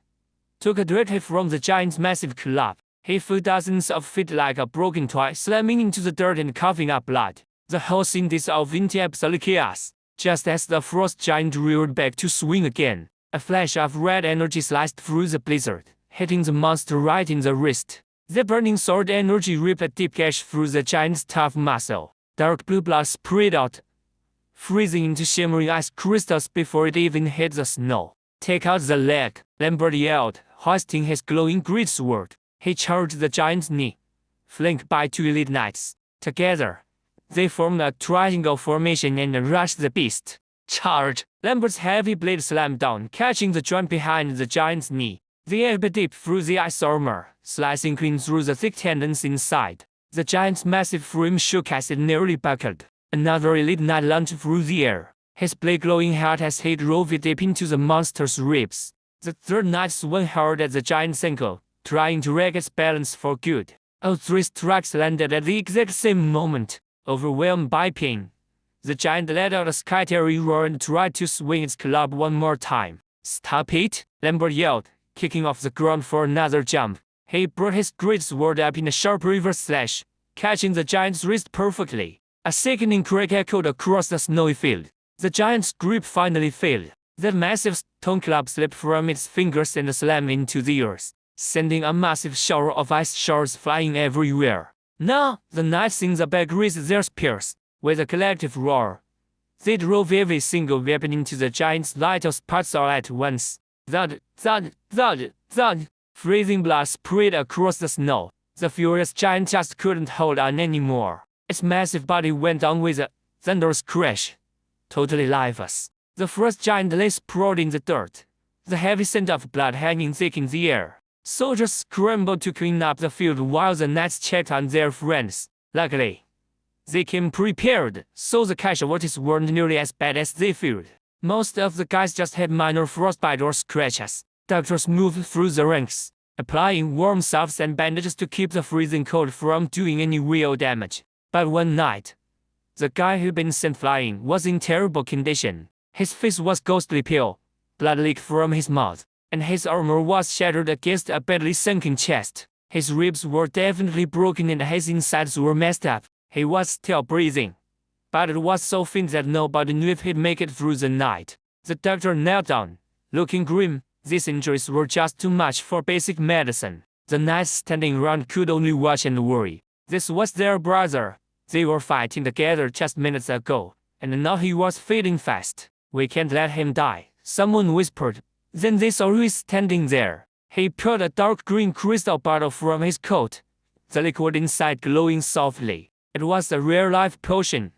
took a direct hit from the giant's massive club. He flew dozens of feet like a broken toy, slamming into the dirt and coughing up blood. The whole scene dissolved into absolute chaos. Just as the frost giant reared back to swing again, a flash of red energy sliced through the blizzard, hitting the monster right in the wrist. The burning sword energy ripped a deep gash through the giant's tough muscle. Dark blue blood sprayed out, freezing into shimmering ice crystals before it even hit the snow. "Take out the leg," Lambert yelled, hoisting his glowing greatsword. He charged the giant's knee, flanked by 2 elite knights. Together, they formed a triangle formation and rushed the beast. "Charge!" Lambert's heavy blade slammed down, catching the joint behind the giant's knee. The air dipped through the ice armor, slicing clean through the thick tendons inside. The giant's massive frame shook as it nearly buckled. Another elite knight lunged through the air, his blade glowing hard as he drove it deep into the monster's ribs. The third knight swung hard at the giant's ankle, trying to wreck its balance for good. All 3 strikes landed at the exact same moment. Overwhelmed by pain, the giant let out a sky-tearing roar and tried to swing its club one more time. "Stop it!" Lambert yelled, kicking off the ground for another jump. He brought his greatsword up in a sharp reverse slash, catching the giant's wrist perfectly. A sickening crack echoed across the snowy field. The giant's grip finally failed. The massive stone club slipped from its fingers and slammed into the earth, sending a massive shower of ice shards flying everywhere. Now, the knights in the back raised their spears. With a collective roar, they drove every single weapon into the giant's lightest parts all at once. Thud, thud, thud, thud. Freezing blood sprayed across the snow. The furious giant just couldn't hold on anymore. Its massive body went down with a thunderous crash, totally lifeless. The first giant lay sprawled in the dirt, the heavy scent of blood hanging thick in the air. Soldiers scrambled to clean up the field while the knights checked on their friends. Luckily, they came prepared, so the casualties weren't nearly as bad as they feared. Most of the guys just had minor frostbite or scratches. Doctors moved through the ranks, applying warm salves and bandages to keep the freezing cold from doing any real damage. But one night, the guy who'd been sent flying was in terrible condition. His face was ghostly pale, blood leaked from his mouth, and his armor was shattered against a badly sunken chest. His ribs were definitely broken and his insides were messed up. He was still breathing, but it was so faint that nobody knew if he'd make it through the night. The doctor knelt down, looking grim. These injuries were just too much for basic medicine. The knights standing around could only watch and worry. This was their brother. They were fighting together just minutes ago, and now he was fading fast. "We can't let him die," someone whispered. Then they saw Louis standing there. He pulled a dark green crystal bottle from his coat, the liquid inside glowing softly. It was a rare life potion,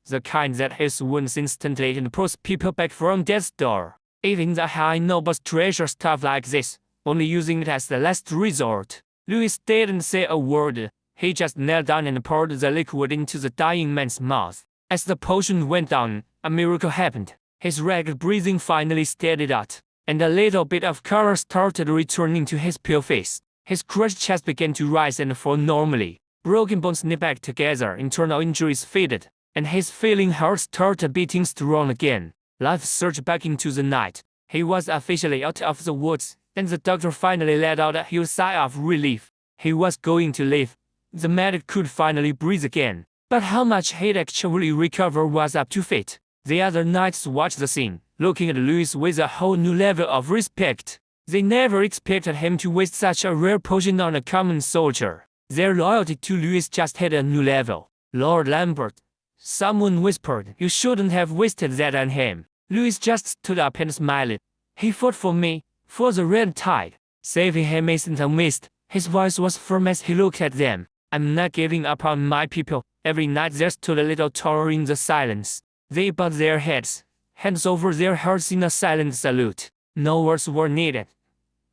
the kind that heals wounds instantly and pulls people back from death's door. Even the high nobles treasure stuff like this, only using it as the last resort. Louis didn't say a word. He just knelt down and poured the liquid into the dying man's mouth. As the potion went down, a miracle happened. His ragged breathing finally steadied out, and a little bit of color started returning to his pale face. His crushed chest began to rise and fall normally. Broken bones snapped back together, internal injuries faded, and his failing heart started beating strong again. Life surged back into the night. He was officially out of the woods, and the doctor finally let out a huge sigh of relief. He was going to live. The medic could finally breathe again. But how much he'd actually recover was up to fate. The other knights watched the scene, looking at Louis with a whole new level of respect. They never expected him to waste such a rare potion on a common soldier. Their loyalty to Louis just hit a new level. "Lord Lambert," someone whispered, "you shouldn't have wasted that on him." Louis just stood up and smiled. "He fought for me, for the Red Tide. Saving him isn't a waste." His voice was firm as he looked at them. "I'm not giving up on my people." Every knight there stood a little taller in the silence. They bowed their heads, hands over their hearts in a silent salute. No words were needed,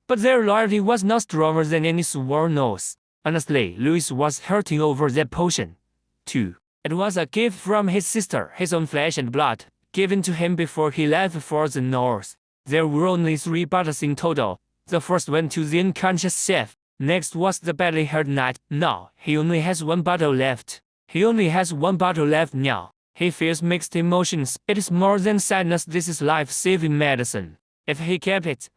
but their loyalty was no stronger than any sworn oath. Honestly, Louis was hurting over that potion, too. It was a gift from his sister, his own flesh and blood, given to him before he left for the north. There were only 3 bottles in total. The first went to the unconscious chef. Next was the badly hurt knight. Now, he only has 1 bottle left. He only has 1 bottle left now. He feels mixed emotions. It is more than sadness. This is life-saving medicine. If he kept it,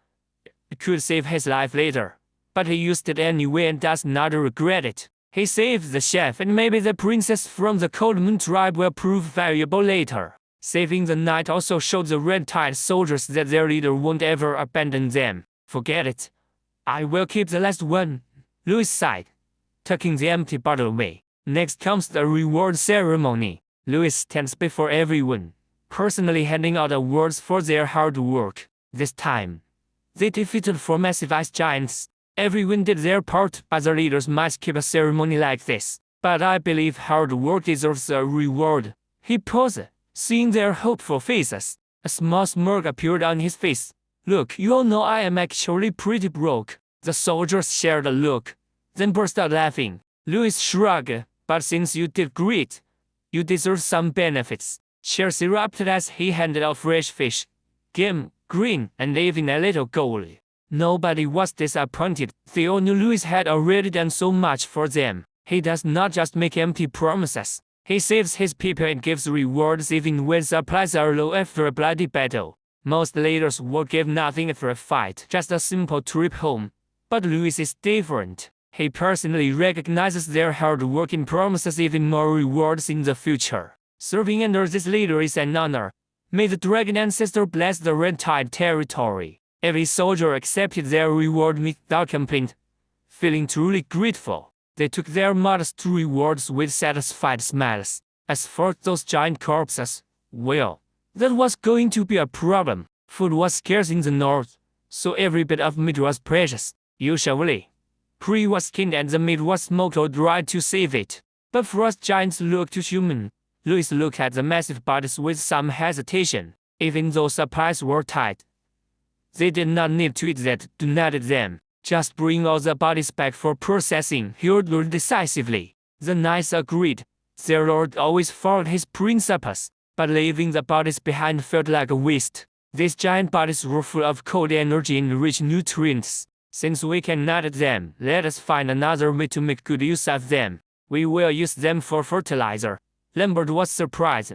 It could save his life later, but he used it anyway and does not regret it. He saved the chef and maybe the princess from the Cold Moon tribe will prove valuable later. Saving the knight also showed the Red Tide soldiers that their leader won't ever abandon them. Forget it. I will keep the last one, Louis sighed, tucking the empty bottle away. Next comes the reward ceremony. Louis stands before everyone, personally handing out awards for their hard work. This time, they defeated 4 massive ice giants. Everyone did their part, but the leaders might keep a ceremony like this. But I believe hard work deserves a reward. He paused, seeing their hopeful faces. A small smirk appeared on his face. Look, you all know I am actually pretty broke. The soldiers shared a look, then burst out laughing. Louis shrugged, but since you did great, you deserve some benefits. Cheers erupted as he handed out fresh fish, game, green, and even a little gold. Nobody was disappointed. They all knew Louis had already done so much for them. He does not just make empty promises. He saves his people and gives rewards even when supplies are low after a bloody battle. Most leaders would give nothing for a fight, just a simple trip home. But Louis is different. He personally recognizes their hard work and promises even more rewards in the future. Serving under this leader is an honor. May the dragon ancestor bless the Red Tide territory. Every soldier accepted their reward without complaint. Feeling truly grateful, they took their modest rewards with satisfied smiles. As for those giant corpses, well, that was going to be a problem. Food was scarce in the north, so every bit of meat was precious. Usually, prey was skinned and the meat was smoked or dried to save it. But frost giants looked too human. Louis looked at the massive bodies with some hesitation. Even though supplies were tight, they did not need to eat that. Do not eat them. Just bring all the bodies back for processing, he ordered decisively. The knights agreed. Their lord always followed his principles, but leaving the bodies behind felt like a waste. These giant bodies were full of cold energy and rich nutrients. Since we cannot eat them, let us find another way to make good use of them. We will use them for fertilizer. Lambert was surprised,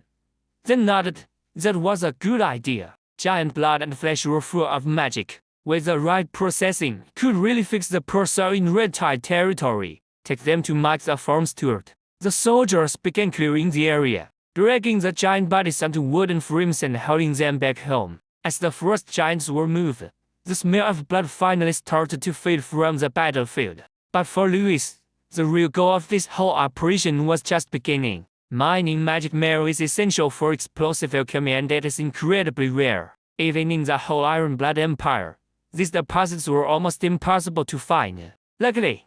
then nodded. That was a good idea. Giant blood and flesh were full of magic. With the right processing, could really fix the pursuit in Red Tide territory. Take them to Mike the farm steward. The soldiers began clearing the area, dragging the giant bodies onto wooden frames and hauling them back home. As the frost giants were moved, the smell of blood finally started to fade from the battlefield. But for Louis, the real goal of this whole operation was just beginning. Mining magic marrow is essential for explosive alchemy and it is incredibly rare. Even in the whole Iron Blood Empire, these deposits were almost impossible to find. Luckily,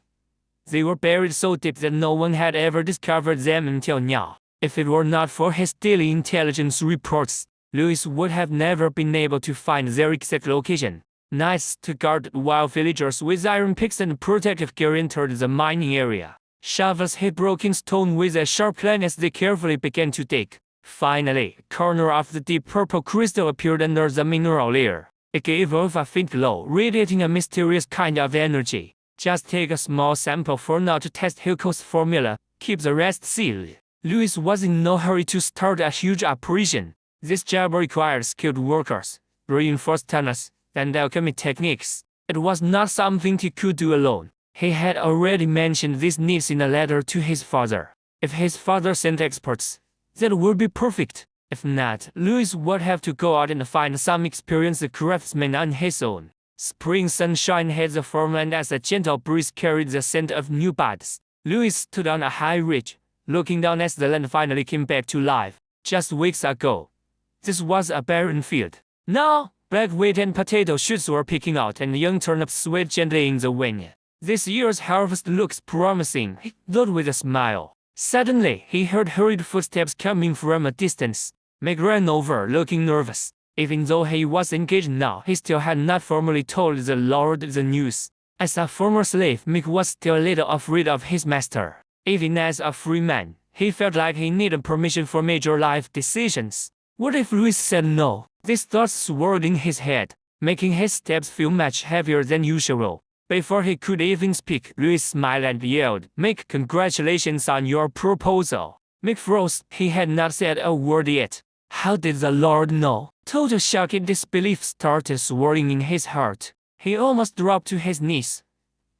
they were buried so deep that no one had ever discovered them until now. If it were not for his daily intelligence reports, Louis would have never been able to find their exact location. Knights stood guard while villagers with iron picks and protective gear entered the mining area. Shovels hit broken stone with a sharp clang as they carefully began to dig. Finally, a corner of the deep purple crystal appeared under the mineral layer. It gave off a faint glow, radiating a mysterious kind of energy. Just take a small sample for now to test Hilco's formula, keep the rest sealed. Louis was in no hurry to start a huge operation. This job required skilled workers, reinforced tunnels, and alchemy techniques. It was not something he could do alone. He had already mentioned these needs in a letter to his father. If his father sent experts, that would be perfect. If not, Louis would have to go out and find some experienced craftsmen on his own. Spring sunshine hit the farmland as a gentle breeze carried the scent of new buds. Louis stood on a high ridge, looking down as the land finally came back to life. Just weeks ago, this was a barren field. Now, black wheat and potato shoots were picking out and young turnips swayed gently in the wind. This year's harvest looks promising, he thought with a smile. Suddenly, he heard hurried footsteps coming from a distance. Meg ran over, looking nervous. Even though he was engaged now, he still had not formally told the Lord the news. As a former slave, Meg was still a little afraid of his master. Even as a free man, he felt like he needed permission for major life decisions. What if Louis said no? These thoughts swirled in his head, making his steps feel much heavier than usual. Before he could even speak, Louis smiled and yelled, "Mick, congratulations on your proposal." Mick froze. He had not said a word yet. How did the Lord know? Total shock and disbelief started swirling in his heart. He almost dropped to his knees,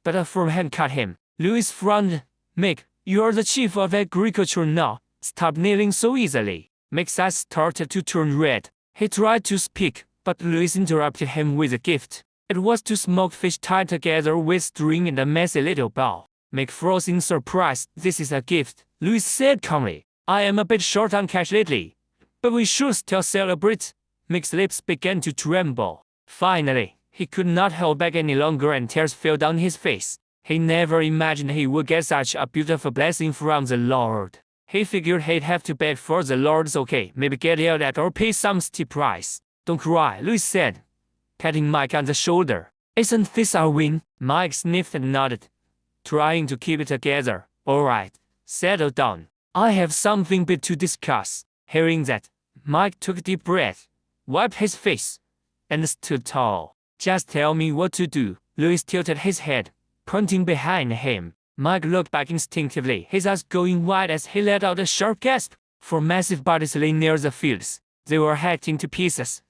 but a firm hand caught him. Louis frowned. Mick, you're the chief of agriculture now. Stop kneeling so easily. Mick's eyes started to turn red. He tried to speak, but Louis interrupted him with a gift. It was two smoked fish tied together with string in a messy little bowl. Mick froze in surprise. This is a gift, Louis said calmly. I am a bit short on cash lately, but we should still celebrate. Mick's lips began to tremble. Finally, he could not hold back any longer and tears fell down his face. He never imagined he would get such a beautiful blessing from the Lord. He figured he'd have to beg for the Lord's okay, maybe get yelled at or pay some steep price. Don't cry, Louis said, patting Mike on the shoulder. Isn't this our win? Mike sniffed and nodded, trying to keep it together. All right, settle down. I have something big to discuss. Hearing that, Mike took a deep breath, wiped his face, and stood tall. Just tell me what to do. Louis tilted his head, pointing behind him. Mike looked back instinctively, his eyes going wide as he let out a sharp gasp. Four massive bodies lay near the fields. They were hacked into pieces,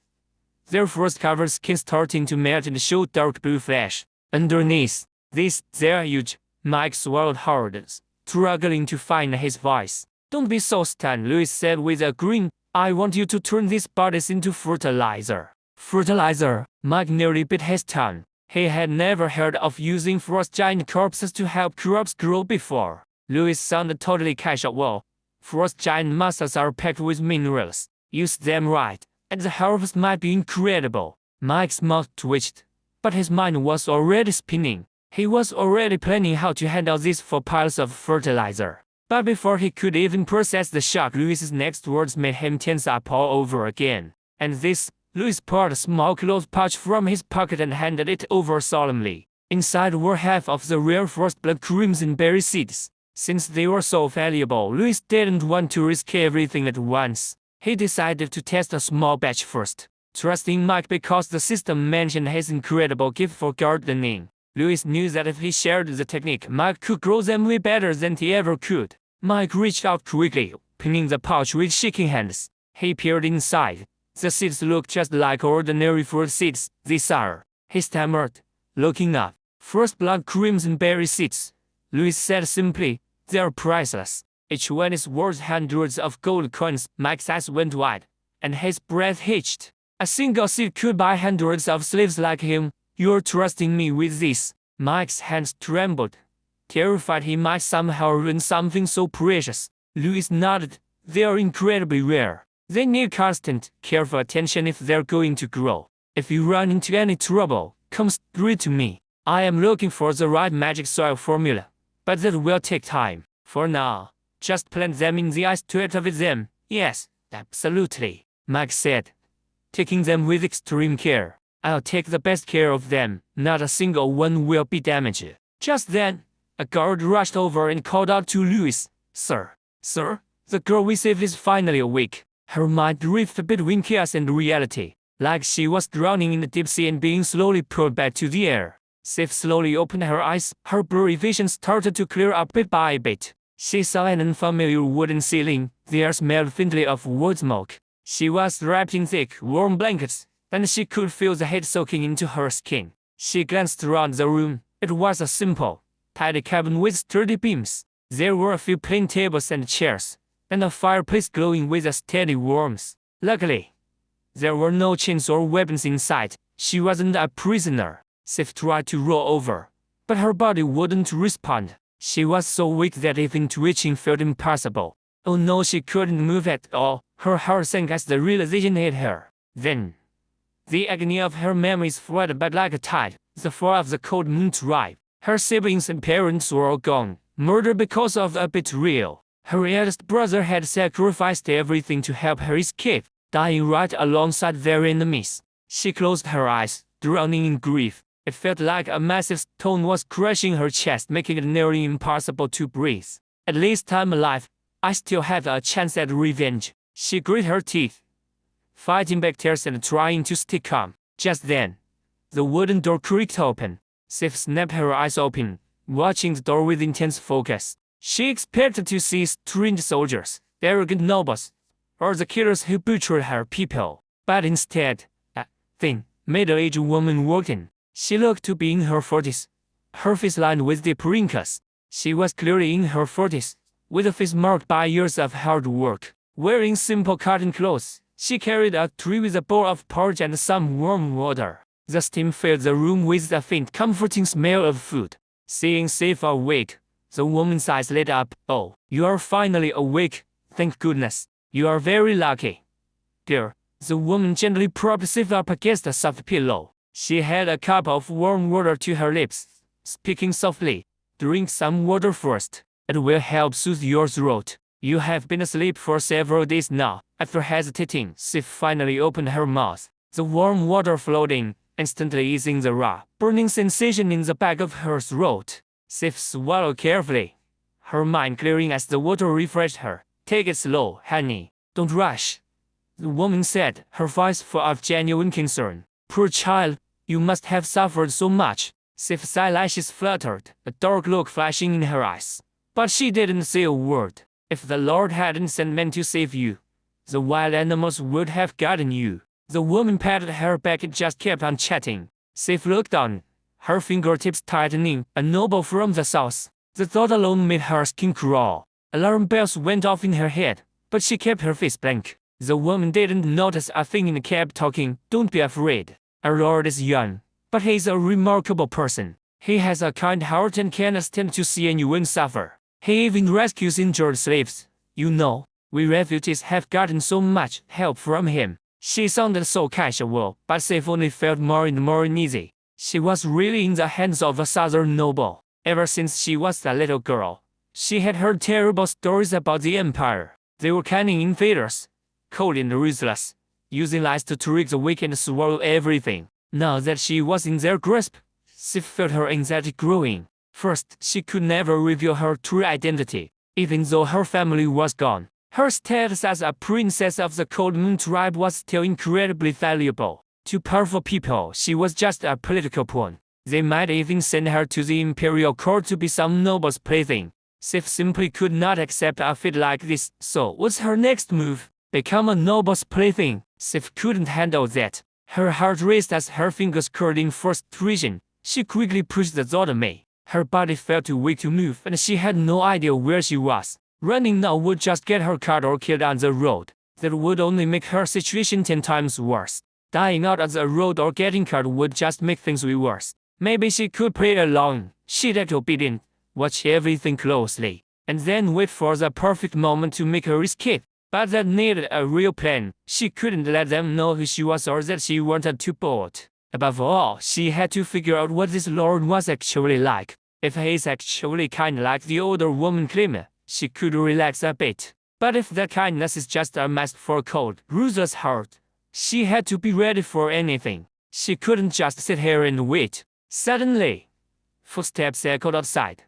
their frost-covered skin starting to melt and show dark blue flesh. Underneath, they're huge. Mike swallowed hard, struggling to find his voice. Don't be so stunned, Louis said with a grin. I want you to turn these bodies into fertilizer. Fertilizer? Mike nearly bit his tongue. He had never heard of using frost giant corpses to help crops grow before. Louis sounded totally casual. Frost giant muscles are packed with minerals. Use them right, and the harvest might be incredible. Mike's mouth twitched, but his mind was already spinning. He was already planning how to handle these 4 piles of fertilizer. But before he could even process the shock, Louis's next words made him tense up all over again. And this, Louis pulled a small cloth pouch from his pocket and handed it over solemnly. Inside were half of the rare frostblood crimson berry seeds. Since they were so valuable, Louis didn't want to risk everything at once. He decided to test a small batch first, trusting Mike because the system mentioned his incredible gift for gardening. Louis knew that if he shared the technique, Mike could grow them way better than he ever could. Mike reached out quickly, pinning the pouch with shaking hands. He peered inside. The seeds look just like ordinary fruit seeds. These are, he stammered, looking up. First blood crimson berry seeds, Louis said simply. They are priceless. Each one is worth hundreds of gold coins. Mike's eyes went wide, and his breath hitched. A single seed could buy hundreds of slaves like him. You're trusting me with this. Mike's hands trembled, terrified he might somehow ruin something so precious. Louis nodded. They are incredibly rare. They need constant, careful attention if they're going to grow. If you run into any trouble, come straight to me. I am looking for the right magic soil formula, but that will take time. For now, just plant them in the ice to activate them. Yes, absolutely, Mike said, taking them with extreme care. I'll take the best care of them. Not a single one will be damaged. Just then, a guard rushed over and called out to Louis. Sir, the girl we saved is finally awake. Her mind drifted between chaos and reality, like she was drowning in the deep sea and being slowly pulled back to the air. Sif slowly opened her eyes. Her blurry vision started to clear up bit by bit. She saw an unfamiliar wooden ceiling. The air smelled faintly of wood smoke. She was wrapped in thick, warm blankets, and she could feel the heat soaking into her skin. She glanced around the room. It was a simple, tidy cabin with sturdy beams. There were a few plain tables and chairs, and a fireplace glowing with a steady warmth. Luckily, there were no chains or weapons inside. She wasn't a prisoner. Sif tried to roll over, but her body wouldn't respond. She was so weak that even twitching felt impossible. Oh no, she couldn't move at all. Her heart sank as the realization hit her. Then, the agony of her memories flooded back like a tide. The fall of the cold moon tribe. Her siblings and parents were all gone. Murder because of a betrayal. Her eldest brother had sacrificed everything to help her escape, dying right alongside their enemies. She closed her eyes, drowning in grief. It felt like a massive stone was crushing her chest, making it nearly impossible to breathe. At least I'm alive. I still have a chance at revenge. She grit her teeth, fighting back tears and trying to stay calm. Just then, the wooden door creaked open. Sif snapped her eyes open, watching the door with intense focus. She expected to see strange soldiers, arrogant nobles, or the killers who butchered her people. But instead, a thin, middle-aged woman walked in. She looked to be in her 40s. Her face lined with deep wrinkles. She was clearly in her 40s, with a face marked by years of hard work. Wearing simple cotton clothes, she carried a tray with a bowl of porridge and some warm water. The steam filled the room with the faint, comforting smell of food. Seeing Sif awake, the woman's eyes lit up. "Oh, you are finally awake. Thank goodness. You are very lucky." "Dear," the woman gently propped Sif up against a soft pillow. She held a cup of warm water to her lips, speaking softly. "Drink some water first. It will help soothe your throat. You have been asleep for several days now." After hesitating, Sif finally opened her mouth. The warm water flowed in, instantly easing the raw, burning sensation in the back of her throat. Sif swallowed carefully, her mind clearing as the water refreshed her. "Take it slow, honey. Don't rush," the woman said, her voice full of genuine concern. "Poor child, you must have suffered so much." Sif's eyelashes fluttered, a dark look flashing in her eyes. But she didn't say a word. "If the Lord hadn't sent men to save you, the wild animals would have gotten you." The woman patted her back and just kept on chatting. Sif looked on, her fingertips tightening. A noble from the south. The thought alone made her skin crawl. Alarm bells went off in her head, but she kept her face blank. The woman didn't notice a thing and kept talking. "Don't be afraid. Our Lord is young, but he is a remarkable person. He has a kind heart and can stand to see anyone suffer. He even rescues injured slaves. You know, we refugees have gotten so much help from him." She sounded so casual, but Sif only felt more and more uneasy. She was really in the hands of a southern noble. Ever since she was a little girl, she had heard terrible stories about the empire. They were cunning invaders, cold and ruthless, using lies to trick the weak and swallow everything. Now that she was in their grasp, Sif felt her anxiety growing. First, she could never reveal her true identity, even though her family was gone. Her status as a princess of the Cold Moon tribe was still incredibly valuable. To powerful people, she was just a political pawn. They might even send her to the imperial court to be some noble's plaything. Sif simply could not accept a fate like this, so what's her next move? Become a noble's plaything? Sif couldn't handle that. Her heart raced as her fingers curled in frustration. She quickly pushed the thought away. Her body felt too weak to move, and she had no idea where she was. Running now would just get her caught or killed on the road. That would only make her situation 10 times worse. Dying out on the road or getting caught would just make things way worse. Maybe she could play along. She'd act obedient, watch everything closely, and then wait for the perfect moment to make her escape. But that needed a real plan. She couldn't let them know who she was or that she wanted to bolt. Above all, she had to figure out what this Lord was actually like. If he's actually kind like the older woman claimed, she could relax a bit. But if that kindness is just a mask for a cold, ruthless heart, she had to be ready for anything. She couldn't just sit here and wait. Suddenly, footsteps echoed outside.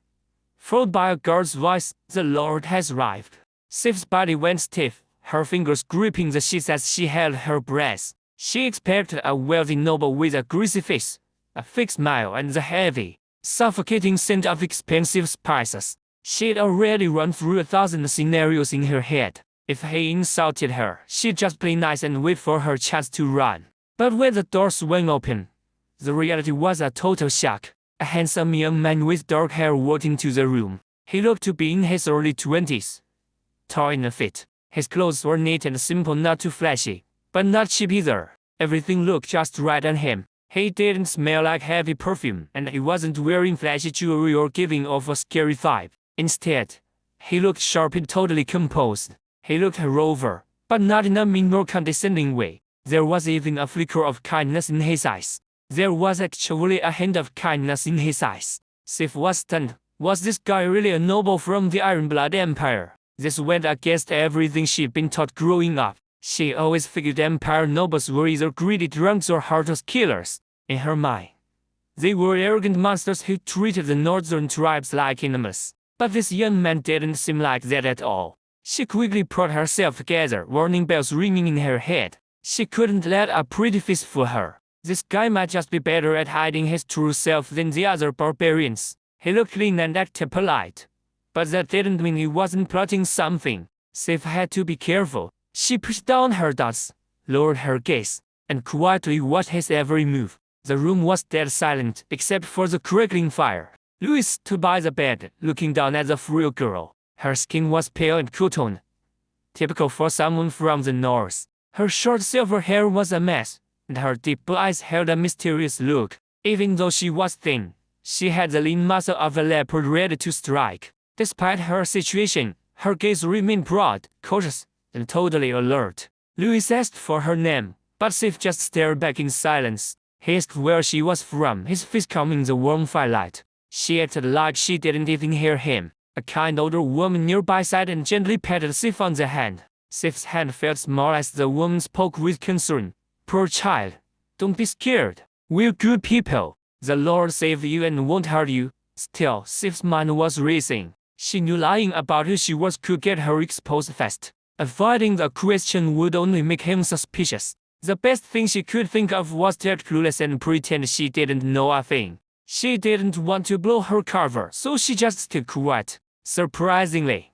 Followed by a girl's voice, "The Lord has arrived." Sif's body went stiff, her fingers gripping the sheets as she held her breath. She expected a wealthy noble with a greasy face, a fake smile, and the heavy, suffocating scent of expensive spices. She'd already run through 1,000 scenarios in her head. If he insulted her, she'd just play nice and wait for her chance to run. But when the door swung open, the reality was a total shock. A handsome young man with dark hair walked into the room. He looked to be in his early 20s. Tall and fit. His clothes were neat and simple, not too flashy, but not cheap either. Everything looked just right on him. He didn't smell like heavy perfume, and he wasn't wearing flashy jewelry or giving off a scary vibe. Instead, he looked sharp and totally composed. He looked her over, but not in a mean or condescending way. There was even a flicker of kindness in his eyes. There was actually a hint of kindness in his eyes. Sif was stunned. Was this guy really a noble from the Iron Blood Empire? This went against everything she'd been taught growing up. She always figured Empire nobles were either greedy drunks or heartless killers. In her mind, they were arrogant monsters who treated the northern tribes like animals. But this young man didn't seem like that at all. She quickly brought herself together, warning bells ringing in her head. She couldn't let a pretty face fool her. This guy might just be better at hiding his true self than the other barbarians. He looked clean and acted polite. But that didn't mean he wasn't plotting something. Sif had to be careful. She pushed down her thoughts, lowered her gaze, and quietly watched his every move. The room was dead silent, except for the crackling fire. Louise stood by the bed, looking down at the frail girl. Her skin was pale and cool-toned, typical for someone from the north. Her short silver hair was a mess, and her deep blue eyes held a mysterious look. Even though she was thin, she had the lean muscle of a leopard ready to strike. Despite her situation, her gaze remained broad, cautious, and totally alert. Louis asked for her name, but Sif just stared back in silence. He asked where she was from, his face calm in the warm firelight. She acted like she didn't even hear him. A kind older woman nearby sighed and gently patted Sif on the hand. Sif's hand felt small as the woman spoke with concern. Poor child, don't be scared. We're good people. The Lord saved you and won't hurt you. Still, Sif's mind was racing. She knew lying about who she was could get her exposed fast. Avoiding the question would only make him suspicious. The best thing she could think of was to act clueless and pretend she didn't know a thing. She didn't want to blow her cover, so she just stayed quiet. Surprisingly,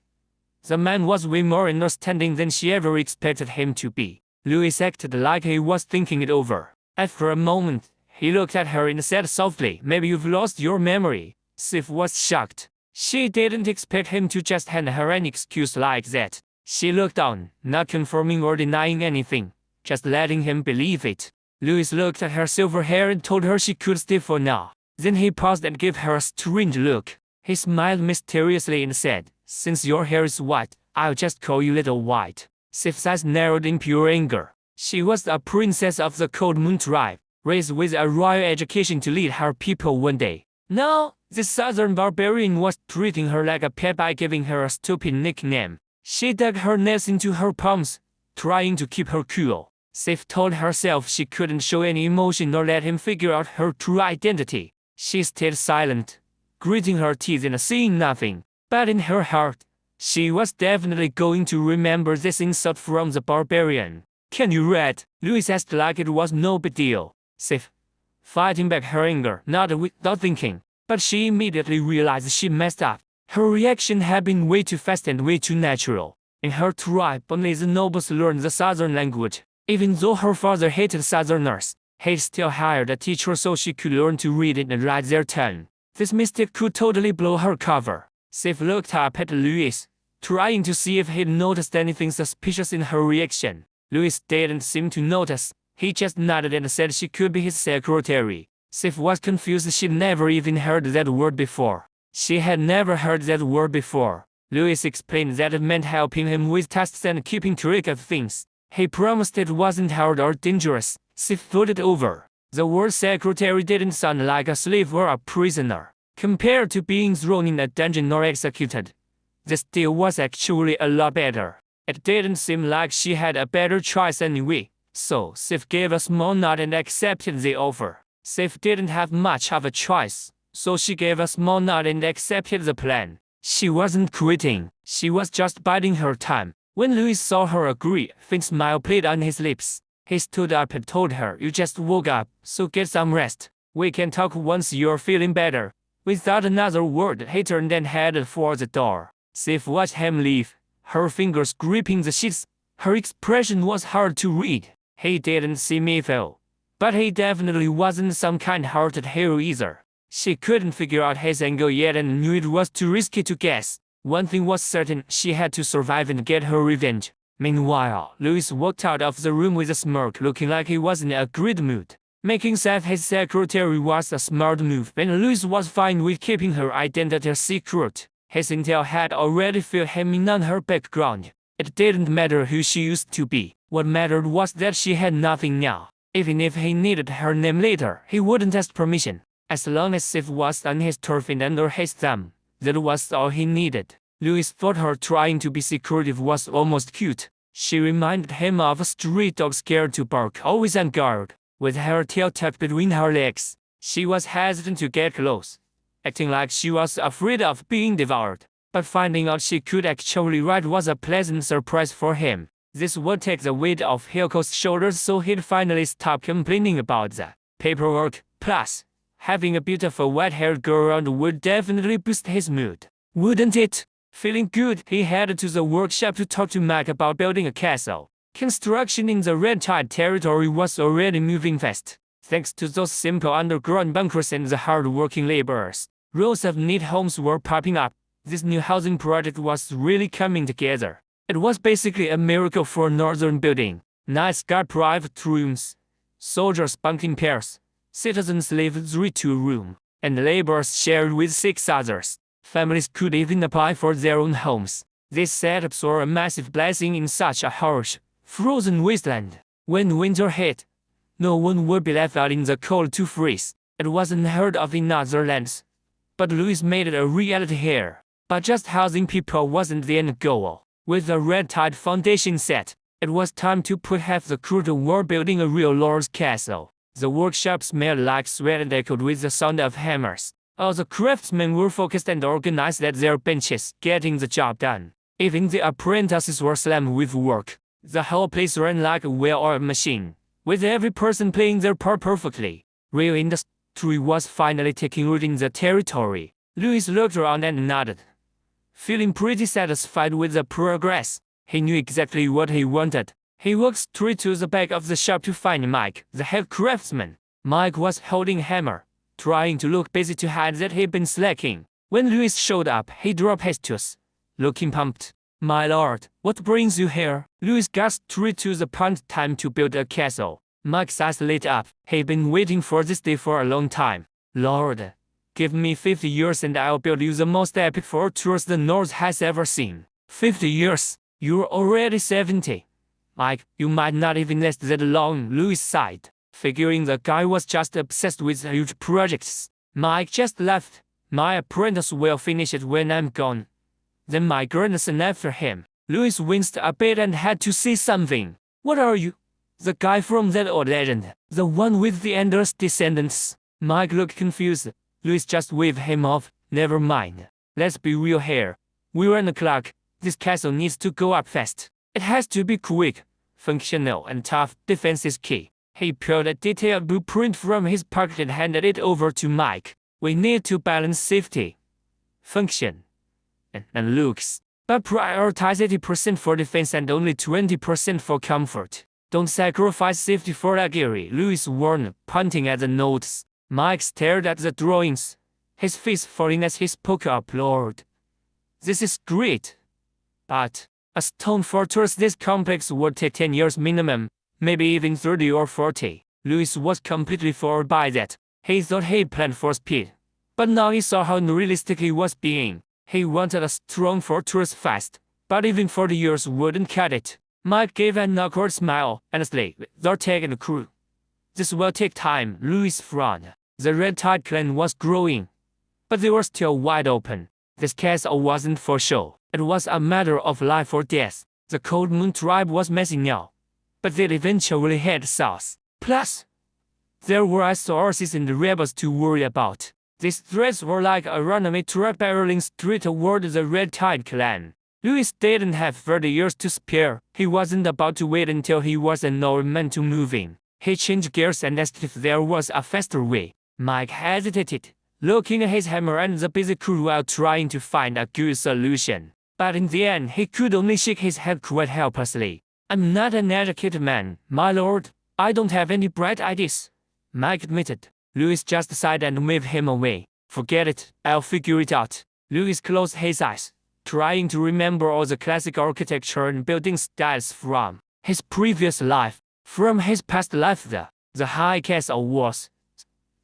the man was way more understanding than she ever expected him to be. Louis acted like he was thinking it over. After a moment, he looked at her and said softly, "Maybe you've lost your memory." Sif was shocked. She didn't expect him to just hand her an excuse like that. She looked down, not confirming or denying anything, just letting him believe it. Louis looked at her silver hair and told her she could stay for now. Then he paused and gave her a strange look. He smiled mysteriously and said, "Since your hair is white, I'll just call you Little White." Sif's eyes narrowed in pure anger. She was a princess of the Cold Moon tribe, raised with a royal education to lead her people one day. Now, this southern barbarian was treating her like a pet by giving her a stupid nickname. She dug her nails into her palms, trying to keep her cool. Sif told herself she couldn't show any emotion or let him figure out her true identity. She stayed silent, gritting her teeth and saying nothing. But in her heart, she was definitely going to remember this insult from the barbarian. "Can you read?" Louis asked like it was no big deal. Sif, fighting back her anger, nodded without thinking. But she immediately realized she messed up. Her reaction had been way too fast and way too natural. In her tribe, only the nobles learned the southern language. Even though her father hated southerners, he still hired a teacher so she could learn to read it and write their tongue. This mistake could totally blow her cover. Sif looked up at Louis, trying to see if he'd noticed anything suspicious in her reaction. Louis didn't seem to notice. He just nodded and said she could be his secretary. Sif was confused. She'd never even heard that word before. She had never heard that word before. Louis explained that it meant helping him with tasks and keeping track of things. He promised it wasn't hard or dangerous. Sif thought it over. The word secretary didn't sound like a slave or a prisoner. Compared to being thrown in a dungeon or executed, this deal was actually a lot better. It didn't seem like she had a better choice anyway, so Sif gave a small nod and accepted the offer. Sif didn't have much of a choice, so she gave a small nod and accepted the plan. She wasn't quitting, she was just biding her time. When Louis saw her agree, a faint smile played on his lips. He stood up and told her, "You just woke up, so get some rest. We can talk once you're feeling better." Without another word, he turned and headed for the door. Sif watched him leave, her fingers gripping the sheets. Her expression was hard to read. He didn't seem evil, but he definitely wasn't some kind-hearted hero either. She couldn't figure out his angle yet and knew it was too risky to guess. One thing was certain, she had to survive and get her revenge. Meanwhile, Louis walked out of the room with a smirk, looking like he was in a great mood. Making Sif his secretary was a smart move, and Louis was fine with keeping her identity secret. His intel had already filled him in on her background. It didn't matter who she used to be. What mattered was that she had nothing now. Even if he needed her name later, he wouldn't ask permission. As long as Sif was on his turf and under his thumb, that was all he needed. Louis thought her trying to be secretive was almost cute. She reminded him of a street dog scared to bark, always on guard. With her tail tucked between her legs, she was hesitant to get close, acting like she was afraid of being devoured. But finding out she could actually ride was a pleasant surprise for him. This would take the weight off Hilco's shoulders, so he'd finally stop complaining about the paperwork. Plus, having a beautiful white-haired girl around would definitely boost his mood, wouldn't it? Feeling good, he headed to the workshop to talk to Mac about building a castle. Construction in the Red Tide territory was already moving fast. Thanks to those simple underground bunkers and the hard-working laborers, rows of neat homes were popping up. This new housing project was really coming together. It was basically a miracle for northern building. Nice got private rooms, soldiers bunked in pairs, citizens lived 3-2 room, and laborers shared with 6 others. Families could even apply for their own homes. These setups were a massive blessing in such a harsh, frozen wasteland. When winter hit, no one would be left out in the cold to freeze. It wasn't heard of in other lands, but Louis made it a reality here. But just housing people wasn't the end goal. With the red tide foundation set, it was time to put half the crew to work building a real lord's castle. The workshop smelled like sweat and echoed with the sound of hammers. All the craftsmen were focused and organized at their benches, getting the job done. Even the apprentices were slammed with work. The whole place ran like a well-oiled machine, with every person playing their part perfectly. Real industry was finally taking root in the territory. Louis looked around and nodded, feeling pretty satisfied with the progress. He knew exactly what he wanted. He walked straight to the back of the shop to find Mike, the head craftsman. Mike was holding a hammer, trying to look busy to hide that he'd been slacking. When Louis showed up, he dropped his tools, looking pumped. "My lord, what brings you here?" Louis got straight to the point. "Time to build a castle." Mike's eyes lit up. He'd been waiting for this day for a long time. "Lord, give me 50 years and I'll build you the most epic fortress the North has ever seen." 50 years? You're already 70. Mike, you might not even last that long, Louis sighed, figuring the guy was just obsessed with huge projects. Mike just laughed. "My apprentice will finish it when I'm gone. Then my grandson after him." Louis winced a bit and had to say something. "What are you? The guy from that old legend? The one with the endless descendants?" Mike looked confused. Louis just waved him off. "Never mind. Let's be real here. We're on the clock. This castle needs to go up fast. It has to be quick, functional, and tough. Defense is key." He pulled a detailed blueprint from his pocket and handed it over to Mike. "We need to balance safety, function, and looks. But prioritize 80% for defense and only 20% for comfort. Don't sacrifice safety for luxury," Louis warned, pointing at the notes. Mike stared at the drawings, his face falling as he spoke up. "Lord, this is great. But a stone fortress this complex would take 10 years minimum, maybe even 30 or 40. Louis was completely floored by that. He thought he'd planned for speed, but now he saw how unrealistic he was being. He wanted a strong fortress fast, but even 40 years wouldn't cut it. Mike gave an awkward smile. "Honestly, they're taking a crew. This will take time," Louis frowned. The Red Tide clan was growing, but they were still wide open. This castle wasn't for show. It was a matter of life or death. The Cold Moon tribe was messing now, but they'd eventually head south. Plus, there were resources and the rebels to worry about. These threats were like a runaway truck barreling straight toward the Red Tide clan. Louis didn't have 30 years to spare. He wasn't about to wait until he was an old man to move in. He changed gears and asked if there was a faster way. Mike hesitated, looking at his hammer and the busy crew while trying to find a good solution. But in the end, he could only shake his head quite helplessly. "I'm not an educated man, my lord. I don't have any bright ideas," Mike admitted. Louis just sighed and waved him away. "Forget it, I'll figure it out." Louis closed his eyes, trying to remember all the classic architecture and building styles from his previous life. From his past life, the high castle walls,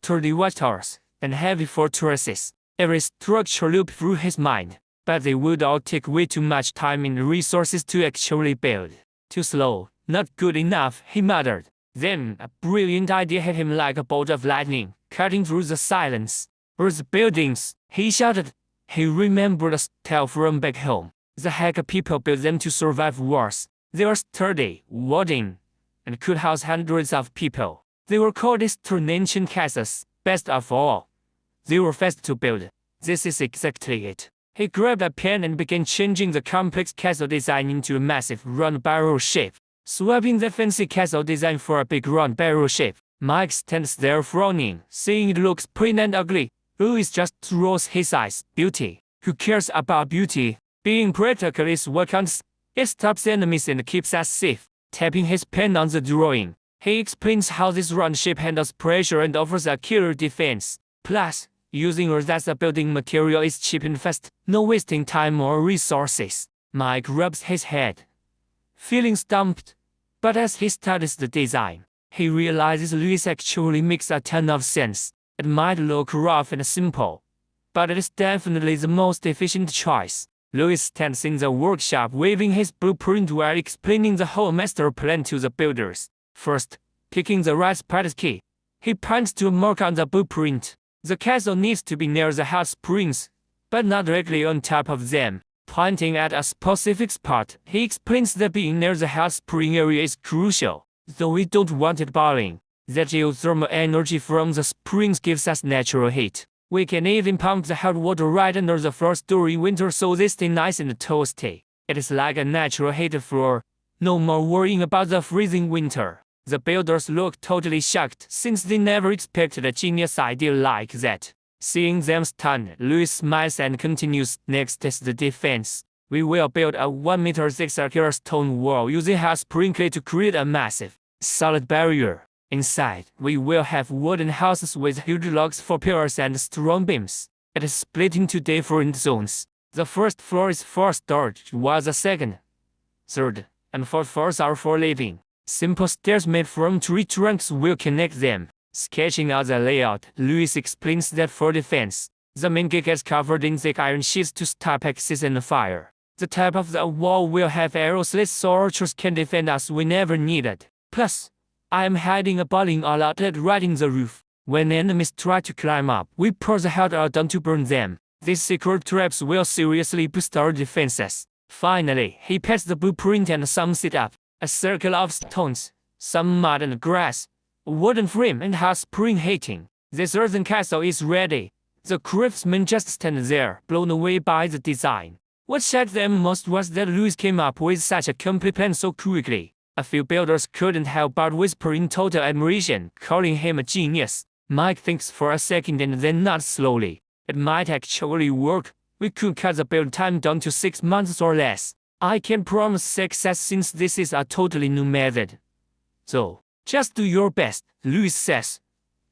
sturdy watchtowers, and heavy fortresses. Every structure looped through his mind, but they would all take way too much time and resources to actually build. "Too slow, not good enough," he muttered. Then a brilliant idea hit him like a bolt of lightning, cutting through the silence. "Where's the buildings?" he shouted. He remembered a tale from back home. The Hacker people built them to survive wars. They were sturdy, wooden, and could house hundreds of people. They were called Eastern ancient castles. Best of all, they were fast to build. This is exactly it. He grabbed a pen and began changing the complex castle design into a massive round barrel shape, swapping the fancy castle design for a big round barrel shape. Mike stands there frowning, seeing it looks plain and ugly. Louis just rolls his eyes. "Beauty? Who cares about beauty? Being practical is what counts. It stops enemies and keeps us safe." Tapping his pen on the drawing, He explains how this run ship handles pressure and offers a killer defense. Plus, using Earth as a building material is cheap and fast, no wasting time or resources. Mike rubs his head, feeling stumped. But as he studies the design, he realizes Louis actually makes a ton of sense. It might look rough and simple, but it is definitely the most efficient choice. Louis stands in the workshop waving his blueprint while explaining the whole master plan to the builders. First, picking the right spot is key. He points to a mark on the blueprint. The castle needs to be near the hot springs, but not directly on top of them. Pointing at a specific spot, he explains that being near the hot spring area is crucial, though we don't want it boiling. The geothermal energy from the springs gives us natural heat. We can even pump the hot water right under the floors during winter so they stay nice and toasty. It is like a natural heated floor. No more worrying about the freezing winter. The builders look totally shocked since they never expected a genius idea like that. Seeing them stunned, Louis smiles and continues. Next is the defense. We will build a 1-meter thick circular stone wall using hot spring clay to create a massive, solid barrier. Inside, we will have wooden houses with huge logs for pillars and strong beams. It is split into different zones. The first floor is for storage, while the second, third, and fourth floors are for living. Simple stairs made from tree trunks will connect them. Sketching out the layout, Louis explains that for defense, the main gate is covered in thick iron sheets to stop access and fire. The top of the wall will have arrow slits so archers can defend us whenever needed. Plus, I am hiding a boiling oil outlet right in the roof. When enemies try to climb up, we pour the hot oil down to burn them. These secret traps will seriously boost our defenses. Finally, he pats the blueprint and sums it up. A circle of stones, some mud and grass, a wooden frame and hot spring heating. This earthen castle is ready. The craftsmen just stand there, blown away by the design. What shocked them most was that Louis came up with such a complete plan so quickly. A few builders couldn't help but whisper in total admiration, calling him a genius. Mike thinks for a second and then nods slowly. It might actually work. We could cut the build time down to 6 months or less. I can promise success since this is a totally new method. So, just do your best, Louis says,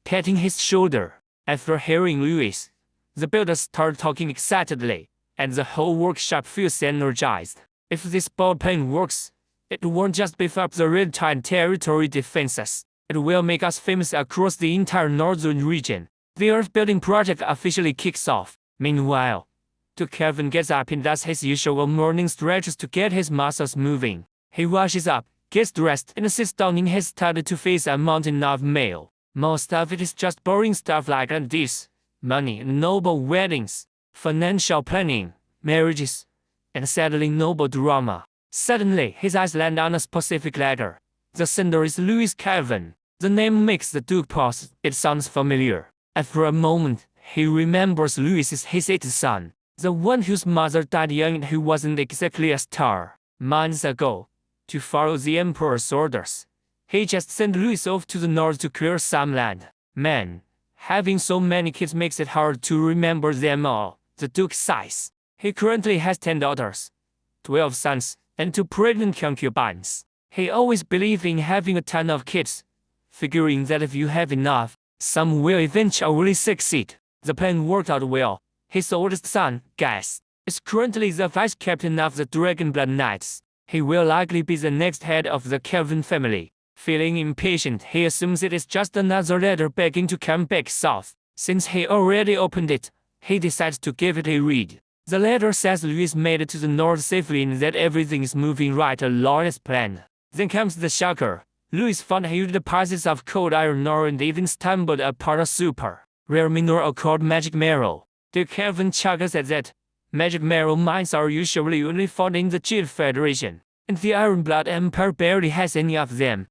patting his shoulder. After hearing Louis, the builders start talking excitedly, and the whole workshop feels energized. If this bold plan works, it won't just beef up the red tide territory defenses. It will make us famous across the entire northern region. The earth building project officially kicks off. Meanwhile, Duke Edmond gets up and does his usual morning stretches to get his muscles moving. He washes up, gets dressed, and sits down in his study to face a mountain of mail. Most of it is just boring stuff like this: money, noble weddings, financial planning, marriages, and sadly noble drama. Suddenly, his eyes land on a specific letter. The sender is Louis Calvin. The name makes the Duke pause. It sounds familiar. After a moment, he remembers Louis is his 8th son, the one whose mother died young and who wasn't exactly a star. Months ago, to follow the Emperor's orders, he just sent Louis off to the north to clear some land. Man, having so many kids makes it hard to remember them all. The Duke sighs. He currently has 10 daughters, 12 sons, and 2 pregnant concubines. He always believed in having a ton of kids, figuring that if you have enough, some will eventually succeed. The plan worked out well. His oldest son, Gus, is currently the vice captain of the Dragonblood Knights. He will likely be the next head of the Calvin family. Feeling impatient, he assumes it is just another letter begging to come back south. Since he already opened it, he decides to give it a read. The letter says Louis made it to the north safely and that everything is moving right along as planned. Then comes the shocker. Louis found huge deposits of cold iron ore and even stumbled upon a super rare mineral called magic marrow. Duke Edmond chuckles at that. Magic marrow mines are usually only found in the Jade Federation, and the Ironblood Empire barely has any of them.